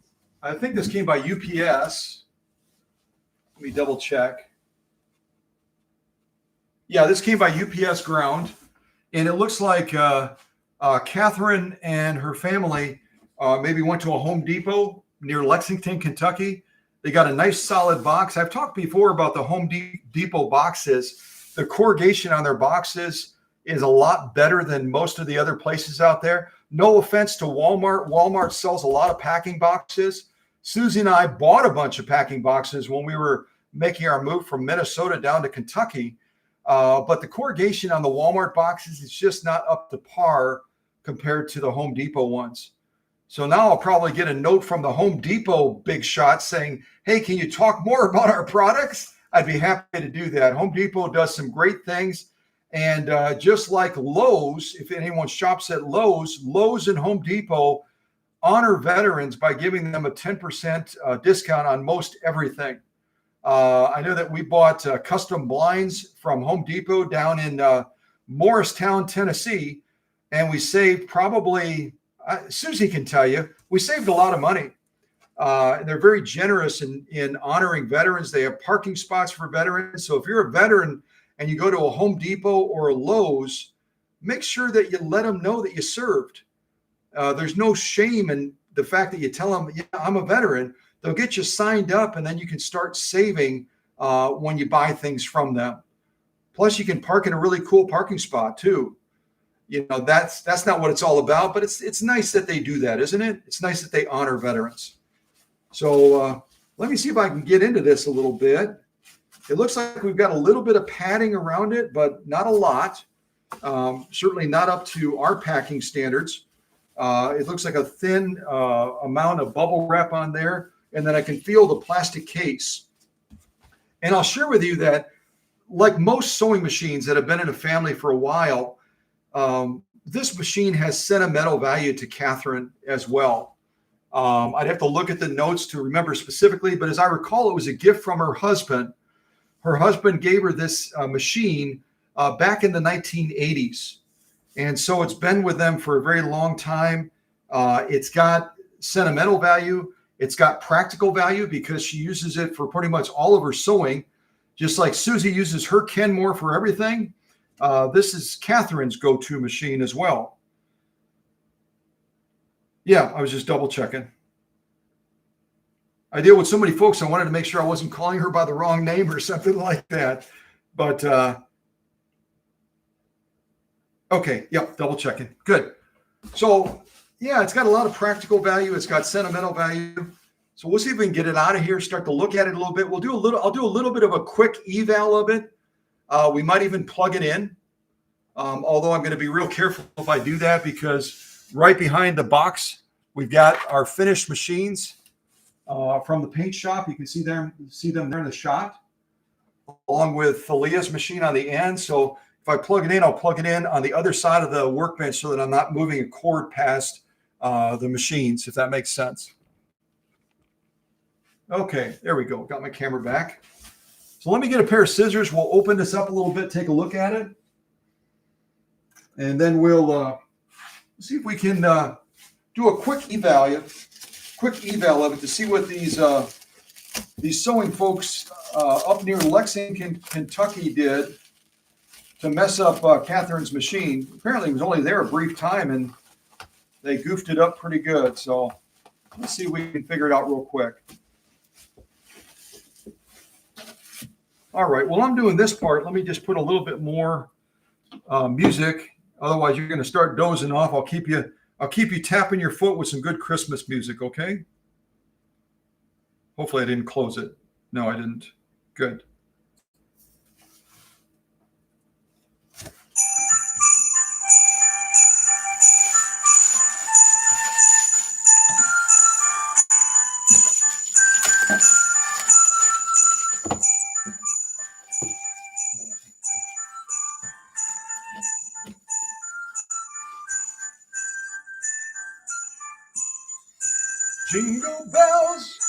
Speaker 1: I think this came by UPS. Let me double check. Yeah, this came by UPS ground. And it looks like Catherine and her family maybe went to a Home Depot near Lexington, Kentucky. They got a nice solid box. I've talked before about the Home Depot boxes. The corrugation on their boxes is a lot better than most of the other places out there. No offense to Walmart. Walmart sells a lot of packing boxes. Susie and I bought a bunch of packing boxes when we were making our move from Minnesota down to Kentucky. But the corrugation on the Walmart boxes is just not up to par compared to the Home Depot ones. So now I'll probably get a note from the Home Depot big shot saying, hey, can you talk more about our products? I'd be happy to do that. Home Depot does some great things. And just like Lowe's, if anyone shops at Lowe's, Lowe's and Home Depot honor veterans by giving them a 10% discount on most everything. I know that we bought custom blinds from Home Depot down in Morristown, Tennessee, and we saved probably, Susie can tell you, we saved a lot of money. They're very generous in honoring veterans. They have parking spots for veterans. So if you're a veteran and you go to a Home Depot or a Lowe's, make sure that you let them know that you served. There's no shame in the fact that you tell them, yeah, I'm a veteran. They'll get you signed up, and then you can start saving when you buy things from them. Plus, you can park in a really cool parking spot too. You know, that's not what it's all about, but it's nice that they do that, isn't it? It's nice that they honor veterans. So let me see if I can get into this a little bit. It looks like we've got a little bit of padding around it, but not a lot. Certainly not up to our packing standards. It looks like a thin amount of bubble wrap on there, and then I can feel the plastic case. And I'll share with you that, like most sewing machines that have been in a family for a while, this machine has sentimental value to Catherine as well. I'd have to look at the notes to remember specifically, but as I recall, it was a gift from her husband. Her husband gave her this machine back in the 1980s. And so it's been with them for a very long time. It's got sentimental value. It's got practical value because she uses it for pretty much all of her sewing. Just like Susie uses her Kenmore for everything, this is Catherine's go-to machine as well. Yeah, I was just double checking. I deal with so many folks, I wanted to make sure I wasn't calling her by the wrong name or something like that. But okay, yep, double checking. Good. So yeah, it's got a lot of practical value. It's got sentimental value. So we'll see if we can get it out of here, start to look at it a little bit. I'll do a little bit of a quick eval of it. We might even plug it in. Although I'm going to be real careful if I do that, because right behind the box, we've got our finished machines from the paint shop. You can see them there in the shot, along with Thalia's machine on the end. So if I plug it in, I'll plug it in on the other side of the workbench so that I'm not moving a cord past the machines, if that makes sense. Okay, there we go. Got my camera back. So let me get a pair of scissors. We'll open this up a little bit, take a look at it. And then we'll see if we can do a quick eval of it to see what these sewing folks up near Lexington, Kentucky did to mess up Catherine's machine. Apparently it was only there a brief time and they goofed it up pretty good. So let's see if we can figure it out real quick. All right, well, I'm doing this part. Let me just put a little bit more music. Otherwise, you're going to start dozing off. I'll keep you tapping your foot with some good Christmas music, okay? Hopefully I didn't close it. No, I didn't. Good. Jingle bells.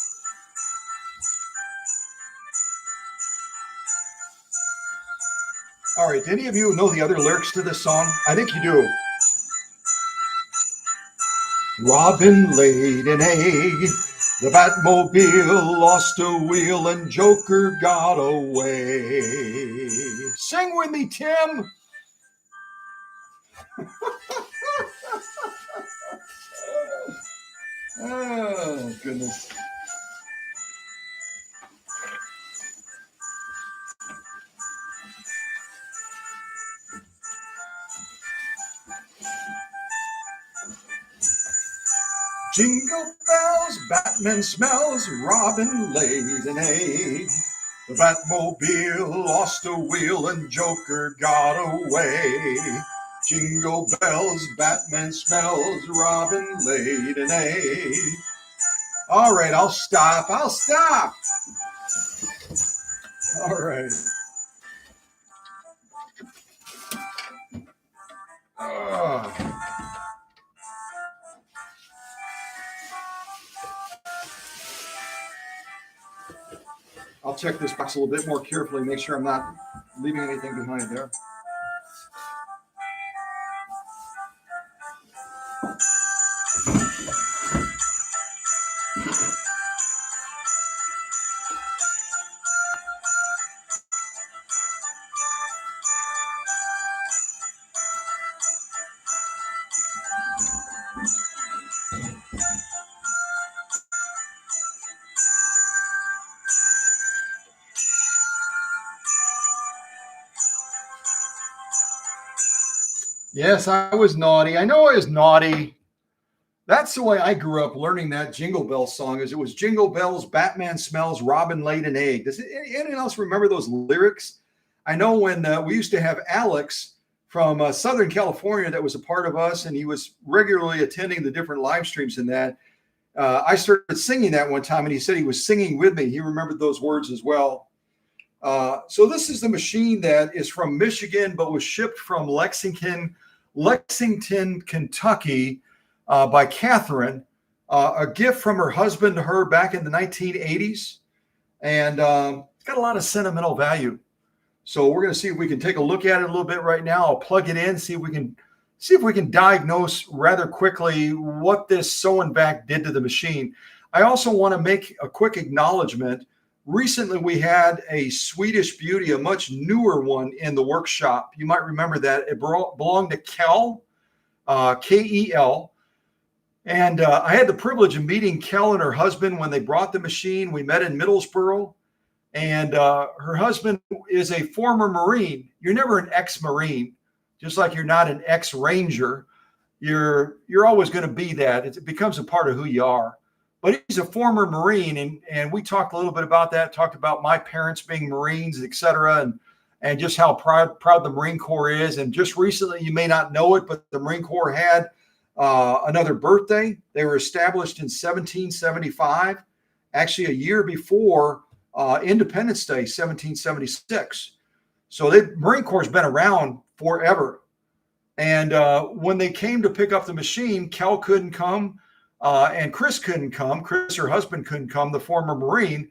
Speaker 1: All right. Do any of you know the other lyrics to this song? I think you do. Robin laid an egg. The Batmobile lost a wheel and Joker got away. Sing with me, Tim. Oh, goodness. Jingle bells, Batman smells, Robin laid an egg. The Batmobile lost a wheel and Joker got away. Jingle bells, Batman smells, Robin laid an egg. All right, I'll stop. All right. I'll check this box a little bit more carefully, make sure I'm not leaving anything behind there. Yes, I was naughty. I know I was naughty. That's the way I grew up learning that Jingle Bell song. Is it was Jingle Bells, Batman smells, Robin laid an egg. Does anyone else remember those lyrics? I know when we used to have Alex from Southern California that was a part of us, and he was regularly attending the different live streams in that. I started singing that one time, and he said he was singing with me. He remembered those words as well. So this is the machine that is from Michigan, but was shipped from Lexington, Kentucky, by Catherine, a gift from her husband to her back in the 1980s. And it's got a lot of sentimental value. So we're going to see if we can take a look at it a little bit right now. I'll plug it in, see if we can diagnose rather quickly what this sewing back did to the machine. I also want to make a quick acknowledgement. Recently, we had a Swedish beauty, a much newer one in the workshop. You might remember that. It belonged to Kel, K-E-L. And I had the privilege of meeting Kel and her husband when they brought the machine. We met in Middlesboro. And her husband is a former Marine. You're never an ex-Marine, just like you're not an ex-Ranger. You're always going to be that. It becomes a part of who you are. But he's a former Marine, and we talked a little bit about that, talked about my parents being Marines, et cetera, and just how proud the Marine Corps is. And just recently, you may not know it, but the Marine Corps had another birthday. They were established in 1775, actually a year before Independence Day, 1776. So the Marine Corps has been around forever. And when they came to pick up the machine, Kel couldn't come. And Chris couldn't come. Chris, her husband, couldn't come, the former Marine.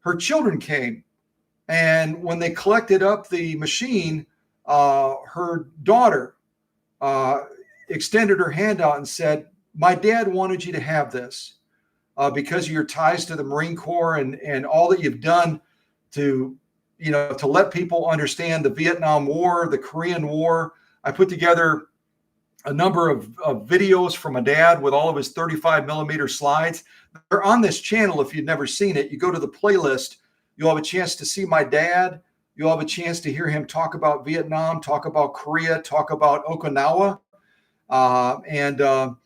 Speaker 1: Her children came. And when they collected up the machine, her daughter extended her hand out and said, "My dad wanted you to have this because of your ties to the Marine Corps and all that you've done to let people understand the Vietnam War, the Korean War." I put together a number of videos from my dad with all of his 35 millimeter slides. They're on this channel. If you've never seen it, you go to the playlist, you'll have a chance to see my dad. You'll have a chance to hear him talk about Vietnam, talk about Korea, talk about Okinawa. And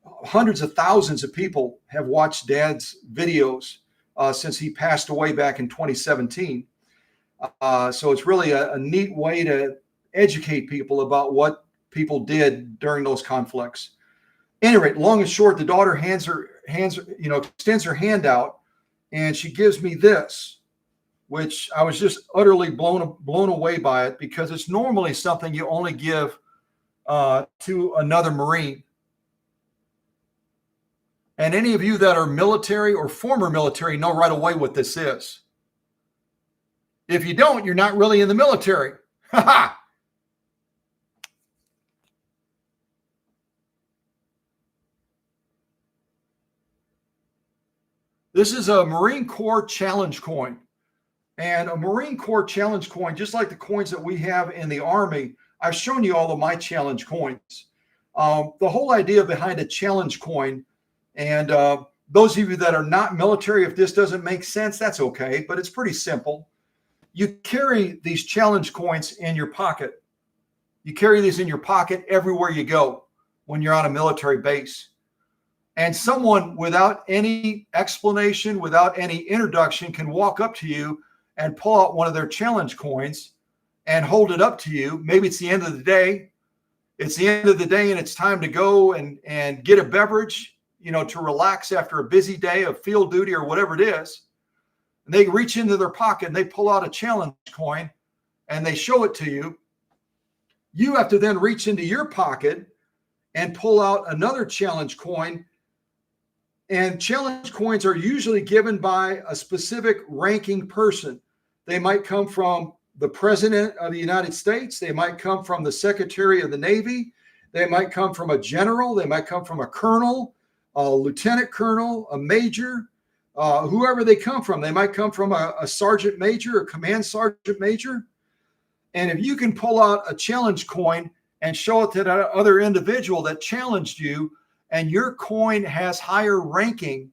Speaker 1: hundreds of thousands of people have watched Dad's videos since he passed away back in 2017. So it's really a neat way to educate people about what people did during those conflicts. Anyway, long and short, the daughter extends her hand out, and she gives me this, which I was just utterly blown away by it, because it's normally something you only give to another Marine. And any of you that are military or former military know right away what this is. If you don't, you're not really in the military. This is a Marine Corps Challenge coin. And a Marine Corps Challenge coin, just like the coins that we have in the Army, I've shown you all of my challenge coins. The whole idea behind a challenge coin, and those of you that are not military, if this doesn't make sense, that's okay, but it's pretty simple. You carry these challenge coins in your pocket. You carry these in your pocket everywhere you go when you're on a military base. And someone without any explanation, without any introduction, can walk up to you and pull out one of their challenge coins and hold it up to you. Maybe it's the end of the day. It's the end of the day and it's time to go and get a beverage, to relax after a busy day of field duty or whatever it is. And they reach into their pocket and they pull out a challenge coin and they show it to you. You have to then reach into your pocket and pull out another challenge coin. And challenge coins are usually given by a specific ranking person. They might come from the President of the United States. They might come from the Secretary of the Navy. They might come from a general. They might come from a colonel, a lieutenant colonel, a major, whoever they come from. They might come from a sergeant major, a command sergeant major. And if you can pull out a challenge coin and show it to that other individual that challenged you, and your coin has higher ranking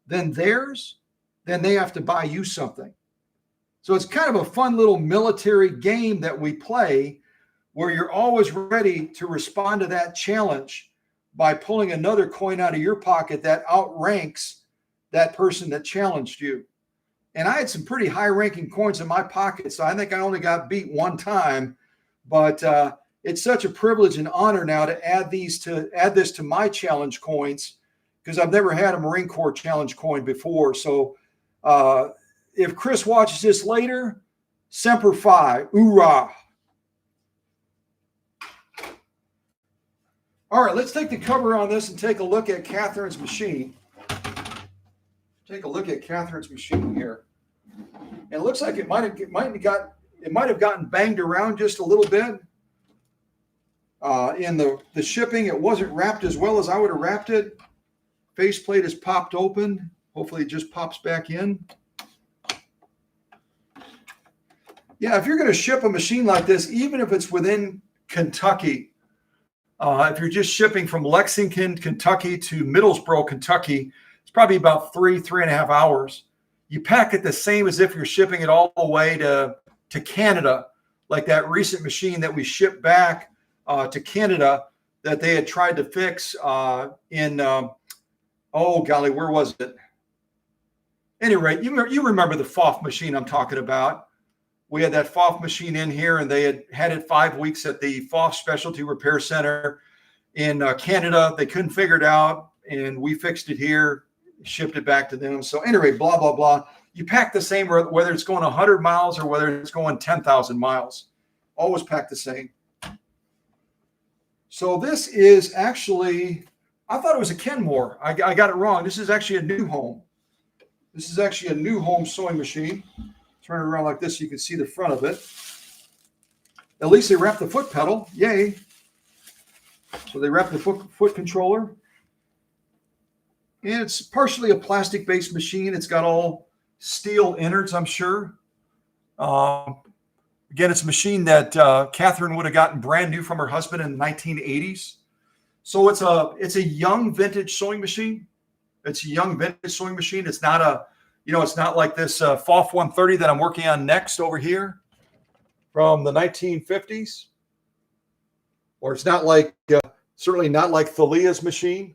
Speaker 1: than theirs, then they have to buy you something. So it's kind of a fun little military game that we play where you're always ready to respond to that challenge by pulling another coin out of your pocket that outranks that person that challenged you. And I had some pretty high ranking coins in my pocket, so I think I only got beat one time, but it's such a privilege and honor now to add this to my challenge coins, because I've never had a Marine Corps challenge coin before. So if Chris watches this later, Semper Fi, hoorah. All right, let's take the cover on this and take a look at Catherine's machine. Take a look at Catherine's machine here. And it looks like it might have gotten banged around just a little bit. In the shipping, it wasn't wrapped as well as I would have wrapped it. Faceplate is popped open. Hopefully it just pops back in. Yeah, if you're going to ship a machine like this, even if it's within Kentucky, if you're just shipping from Lexington, Kentucky to Middlesboro, Kentucky, it's probably about 3.5 hours. You pack it the same as if you're shipping it all the way to Canada, like that recent machine that we shipped back to Canada that they had tried to fix oh golly, where was it? Anyway, you remember the FOF machine I'm talking about. We had that FOF machine in here, and they had it 5 weeks at the FOF Specialty Repair Center in Canada. They couldn't figure it out, and we fixed it here, shipped it back to them. So anyway, blah, blah, blah. You pack the same, whether it's going 100 miles or whether it's going 10,000 miles. Always pack the same. So this is actually, I thought it was a Kenmore. I got it wrong. This is actually a New Home. This is actually a New Home sewing machine. Turn it around like this so you can see the front of it. At least they wrapped the foot pedal. Yay. So they wrapped the foot controller. And it's partially a plastic-based machine. It's got all steel innards, I'm sure. Again, it's a machine that Catherine would have gotten brand new from her husband in the 1980s. So it's a young vintage sewing machine. It's a young vintage sewing machine. It's not it's not like this FOF 130 that I'm working on next over here from the 1950s. Or it's not like, certainly not like Thalia's machine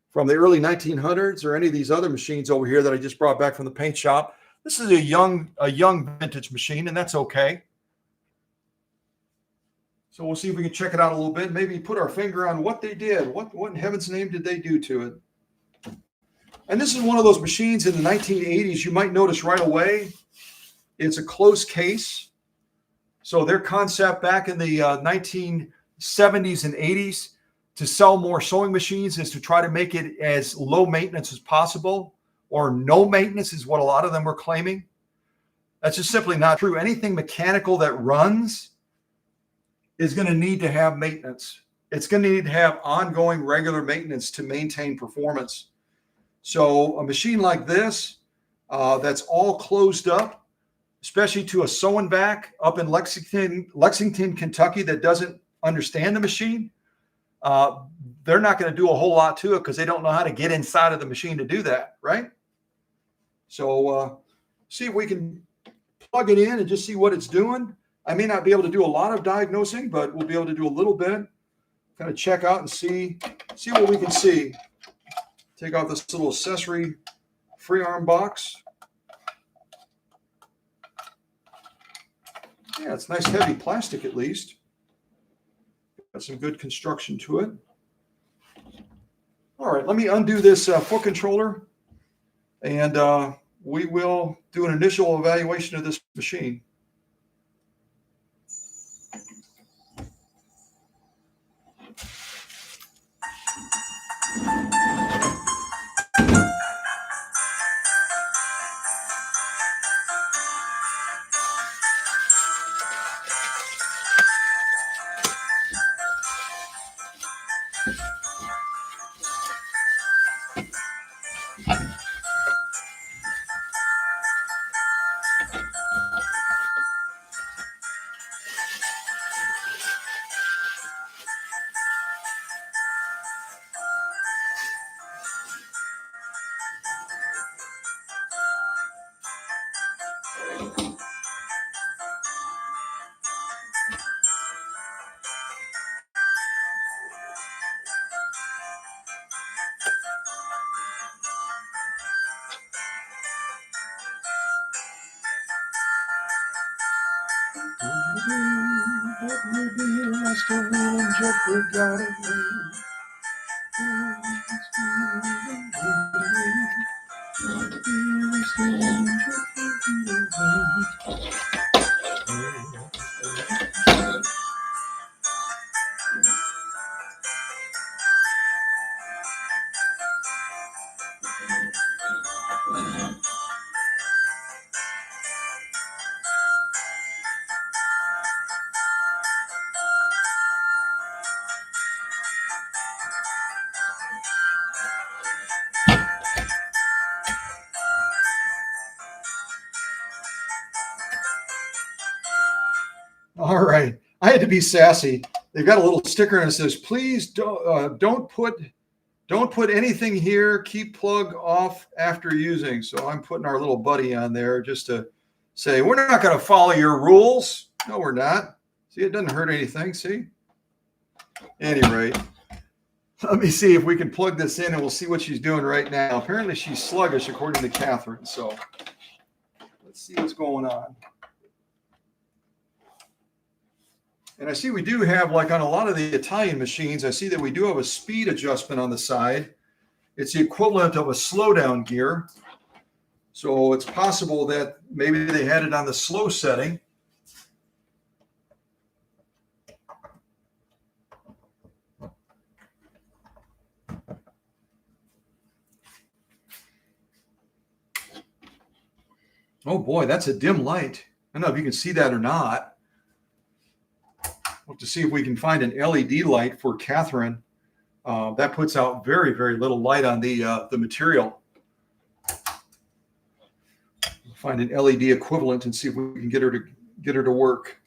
Speaker 1: from the early 1900s or any of these other machines over here that I just brought back from the paint shop. This is a young vintage machine, and that's okay. So we'll see if we can check it out a little bit. Maybe put our finger on what they did. What in heaven's name did they do to it? And this is one of those machines in the 1980s. You might notice right away, it's a closed case. So their concept back in the 1970s and 80s to sell more sewing machines is to try to make it as low maintenance as possible, or no maintenance is what a lot of them were claiming. That's just simply not true. Anything mechanical that runs is going to need to have maintenance. It's going to need to have ongoing regular maintenance to maintain performance. So a machine like this, that's all closed up, especially to a sew and back up in Lexington, Kentucky, that doesn't understand the machine, they're not going to do a whole lot to it because they don't know how to get inside of the machine to do that, right? So see if we can plug it in and just see what it's doing. I may not be able to do a lot of diagnosing, but we'll be able to do a little bit. Kind of check out and see what we can see. Take out this little accessory free arm box. Yeah, it's nice heavy plastic at least. Got some good construction to it. All right, let me undo this foot controller, and we will do an initial evaluation of this machine. All right, I had to be sassy. They've got a little sticker and it says, "Please don't put anything here. Keep plug off after using." So I'm putting our little buddy on there just to say we're not going to follow your rules. No, we're not. See, it doesn't hurt anything. See. Any rate, let me see if we can plug this in, and we'll see what she's doing right now. Apparently, she's sluggish, according to Catherine. So let's see what's going on. And I see we do have, like on a lot of the Italian machines, I see that we do have a speed adjustment on the side. It's the equivalent of a slowdown gear. So it's possible that maybe they had it on the slow setting. Oh boy, that's a dim light. I don't know if you can see that or not. We'll have to see if we can find an LED light for Catherine. That puts out very, very little light on the material. We'll find an LED equivalent and see if we can get her to work.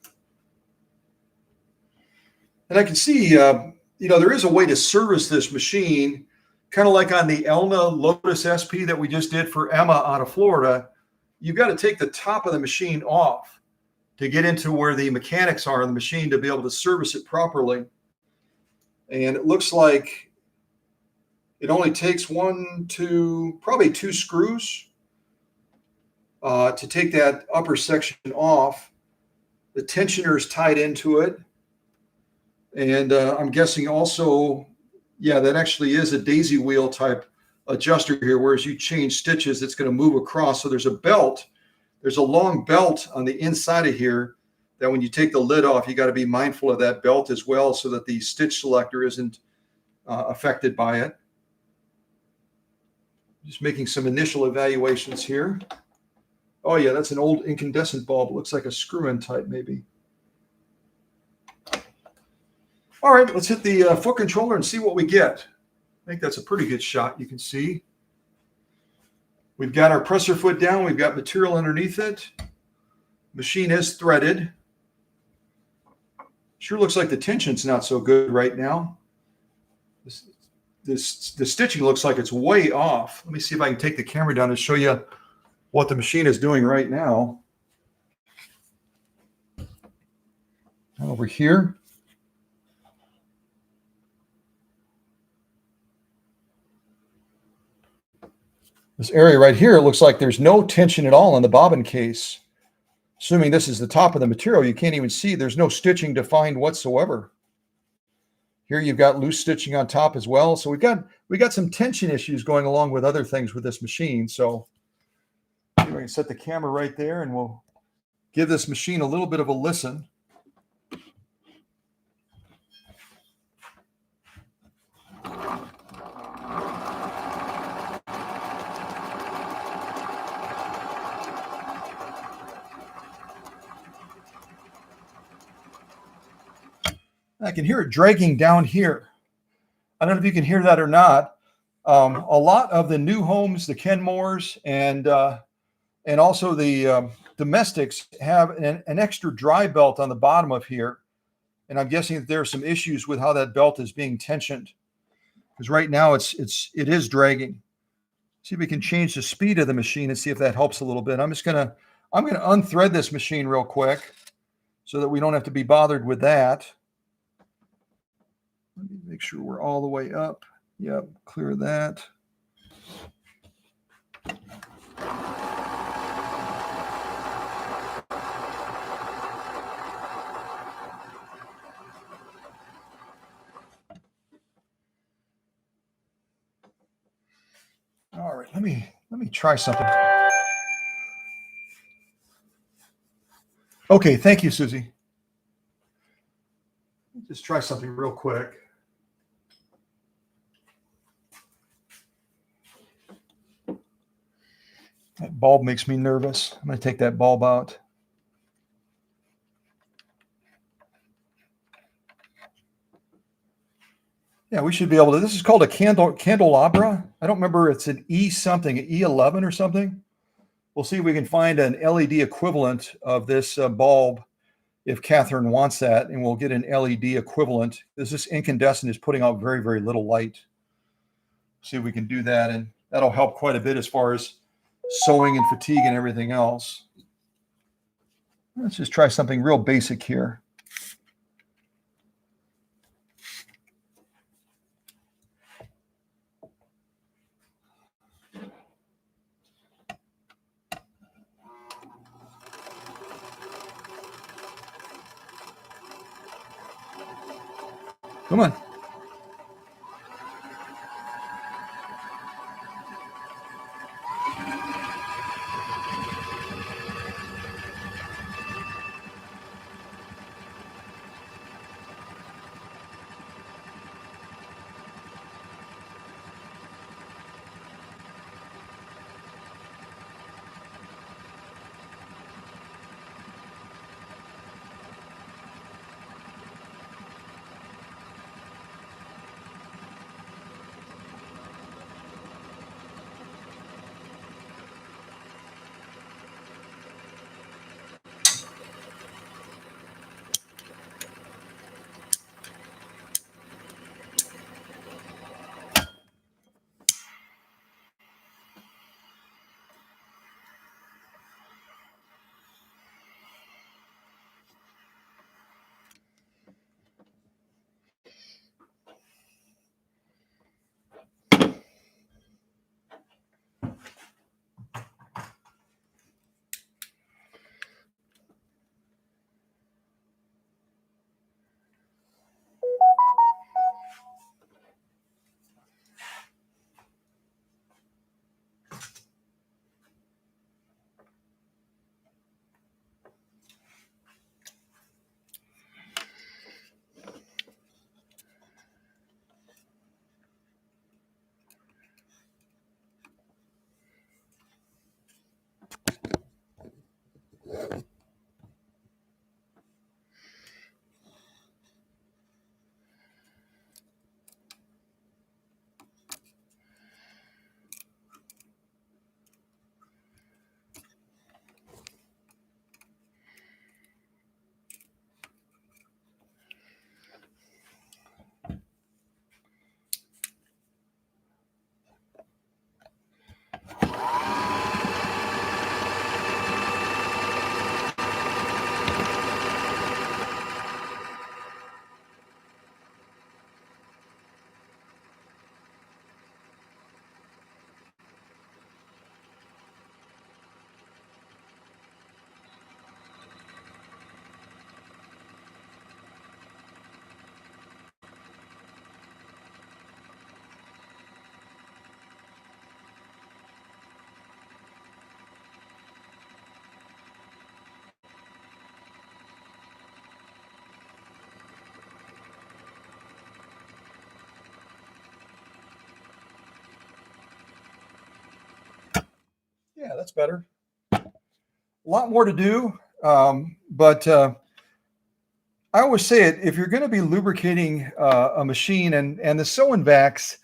Speaker 1: And I can see, there is a way to service this machine, kind of like on the Elna Lotus SP that we just did for Emma out of Florida. You've got to take the top of the machine off to get into where the mechanics are in the machine to be able to service it properly. And it looks like it only takes probably two screws to take that upper section off. The tensioner is tied into it. And I'm guessing also, yeah, that actually is a daisy wheel type adjuster here, whereas you change stitches, it's going to move across. So there's a belt. There's a long belt on the inside of here that when you take the lid off, you got to be mindful of that belt as well so that the stitch selector isn't affected by it. Just making some initial evaluations here. Oh yeah, that's an old incandescent bulb. It looks like a screw-in type maybe. All right, let's hit the foot controller and see what we get. I think that's a pretty good shot. You can see we've got our presser foot down. We've got material underneath it. Machine is threaded. Sure looks like the tension's not so good right now. The stitching looks like it's way off. Let me see if I can take the camera down and show you what the machine is doing right now. Over here. This area right here looks like there's no tension at all in the bobbin case. Assuming this is the top of the material, you can't even see. There's no stitching defined whatsoever. Here you've got loose stitching on top as well. So we got some tension issues going along with other things with this machine. So we can set the camera right there and we'll give this machine a little bit of a listen. I can hear it dragging down here. I don't know if you can hear that or not. A lot of the new homes, the Kenmores, and also the domestics have an extra dry belt on the bottom of here. And I'm guessing that there are some issues with how that belt is being tensioned. Because right now it is dragging. See if we can change the speed of the machine and see if that helps a little bit. I'm gonna unthread this machine real quick so that we don't have to be bothered with that. Let me make sure we're all the way up. Yep, clear that. All right, let me try something. Okay, thank you, Susie. Just try something real quick. That bulb makes me nervous. I'm going to take that bulb out. Yeah, we should be able to. This is called a candelabra. I don't remember. It's an E something, an E11 or something. We'll see if we can find an LED equivalent of this bulb if Catherine wants that, and we'll get an LED equivalent. This incandescent is putting out very, very little light. See if we can do that, and that'll help quite a bit as far as sewing and fatigue and everything else. Let's just try something real basic here. Come on. Yeah, that's better. A lot more to do. But I always say it, if you're going to be lubricating a machine, and the sew and vacs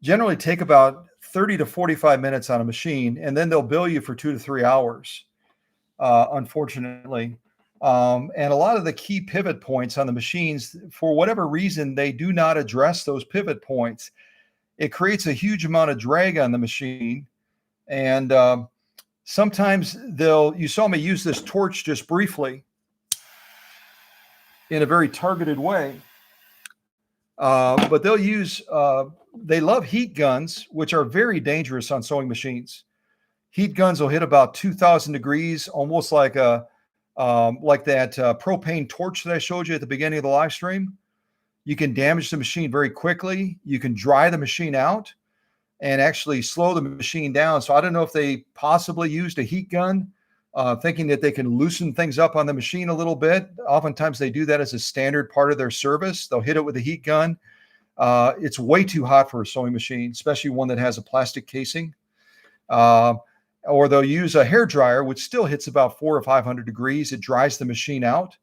Speaker 1: generally take about 30 to 45 minutes on a machine, and then they'll bill you for 2 to 3 hours, unfortunately. And a lot of the key pivot points on the machines, for whatever reason, they do not address those pivot points. It creates a huge amount of drag on the machine. And sometimes you saw me use this torch just briefly in a very targeted way. But they love heat guns, which are very dangerous on sewing machines. Heat guns will hit about 2,000 degrees, almost like that propane torch that I showed you at the beginning of the live stream. You can damage the machine very quickly. You can dry the machine out and actually slow the machine down. So I don't know if they possibly used a heat gun, thinking that they can loosen things up on the machine a little bit. Oftentimes they do that as a standard part of their service. They'll hit it with a heat gun. It's way too hot for a sewing machine, especially one that has a plastic casing. Or they'll use a hair dryer, which still hits about 400 or 500 degrees. It dries the machine out.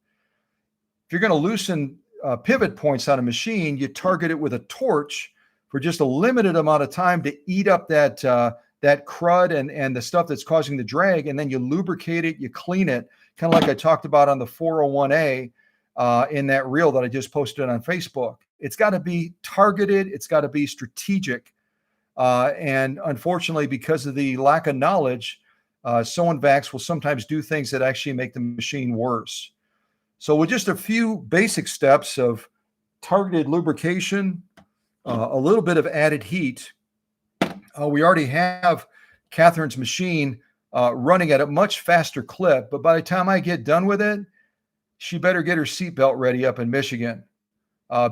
Speaker 1: If you're going to loosen pivot points on a machine, you target it with a torch for just a limited amount of time to eat up that crud and the stuff that's causing the drag, and then you lubricate it, you clean it, kind of like I talked about on the 401A in that reel that I just posted on Facebook. It's got to be targeted. It's got to be strategic. And unfortunately, because of the lack of knowledge, sew and vacs will sometimes do things that actually make the machine worse. So with just a few basic steps of targeted lubrication, a little bit of added heat, we already have Catherine's machine running at a much faster clip. But by the time I get done with it, she better get her seatbelt ready up in Michigan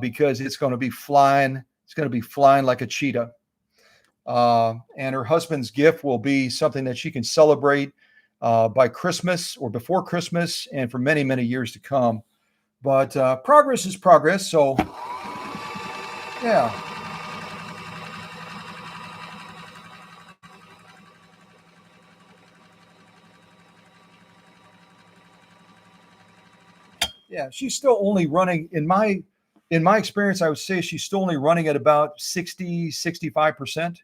Speaker 1: because it's going to be flying. It's going to be flying like a cheetah. And her husband's gift will be something that she can celebrate by Christmas or before Christmas and for many, many years to come. But progress is progress. So, yeah. Yeah, she's still only running in my experience, I would say she's still only running at about 65%.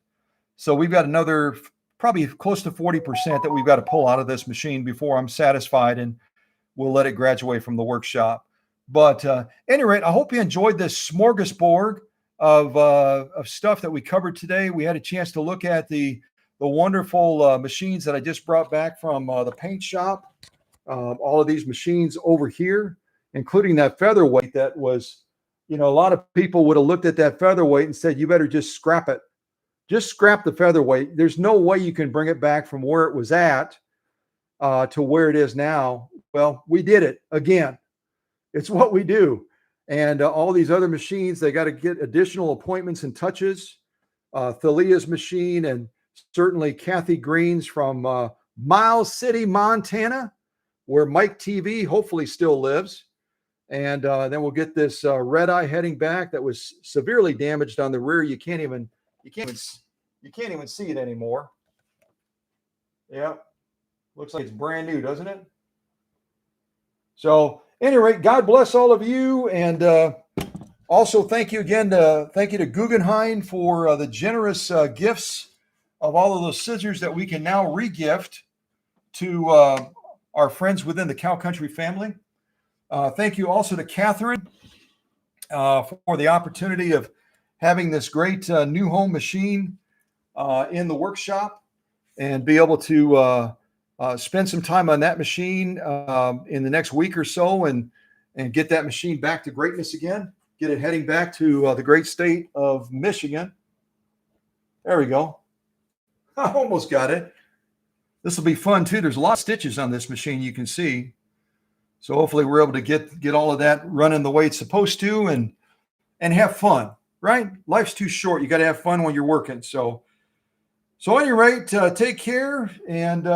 Speaker 1: So we've got another probably close to 40% that we've got to pull out of this machine before I'm satisfied and we'll let it graduate from the workshop. But at any rate, I hope you enjoyed this smorgasbord of stuff that we covered today. We had a chance to look at the wonderful machines that I just brought back from the paint shop. All of these machines over here, including that featherweight that was, a lot of people would have looked at that featherweight and said, you better just scrap it. Just scrap the featherweight. There's no way you can bring it back from where it was at to where it is now. Well, we did it again. It's what we do. And all these other machines, they got to get additional appointments and touches. Thalia's machine and certainly Kathy Green's from Miles City, Montana, where Mike TV hopefully still lives. And then we'll get this red eye heading back that was severely damaged on the rear. You can't even see it anymore. Yeah, looks like it's brand new, doesn't it? So, at any rate, God bless all of you, and also thank you to Guggenheim for the generous gifts of all of those scissors that we can now re-gift to our friends within the Cow Country family. Thank you also to Catherine for the opportunity of having this great new home machine in the workshop and be able to spend some time on that machine in the next week or so and get that machine back to greatness again, get it heading back to the great state of Michigan. There we go. I almost got it. This will be fun too. There's a lot of stitches on this machine, you can see. So hopefully we're able to get all of that running the way it's supposed to and have fun, right? Life's too short. You got to have fun when you're working. So at any rate, take care and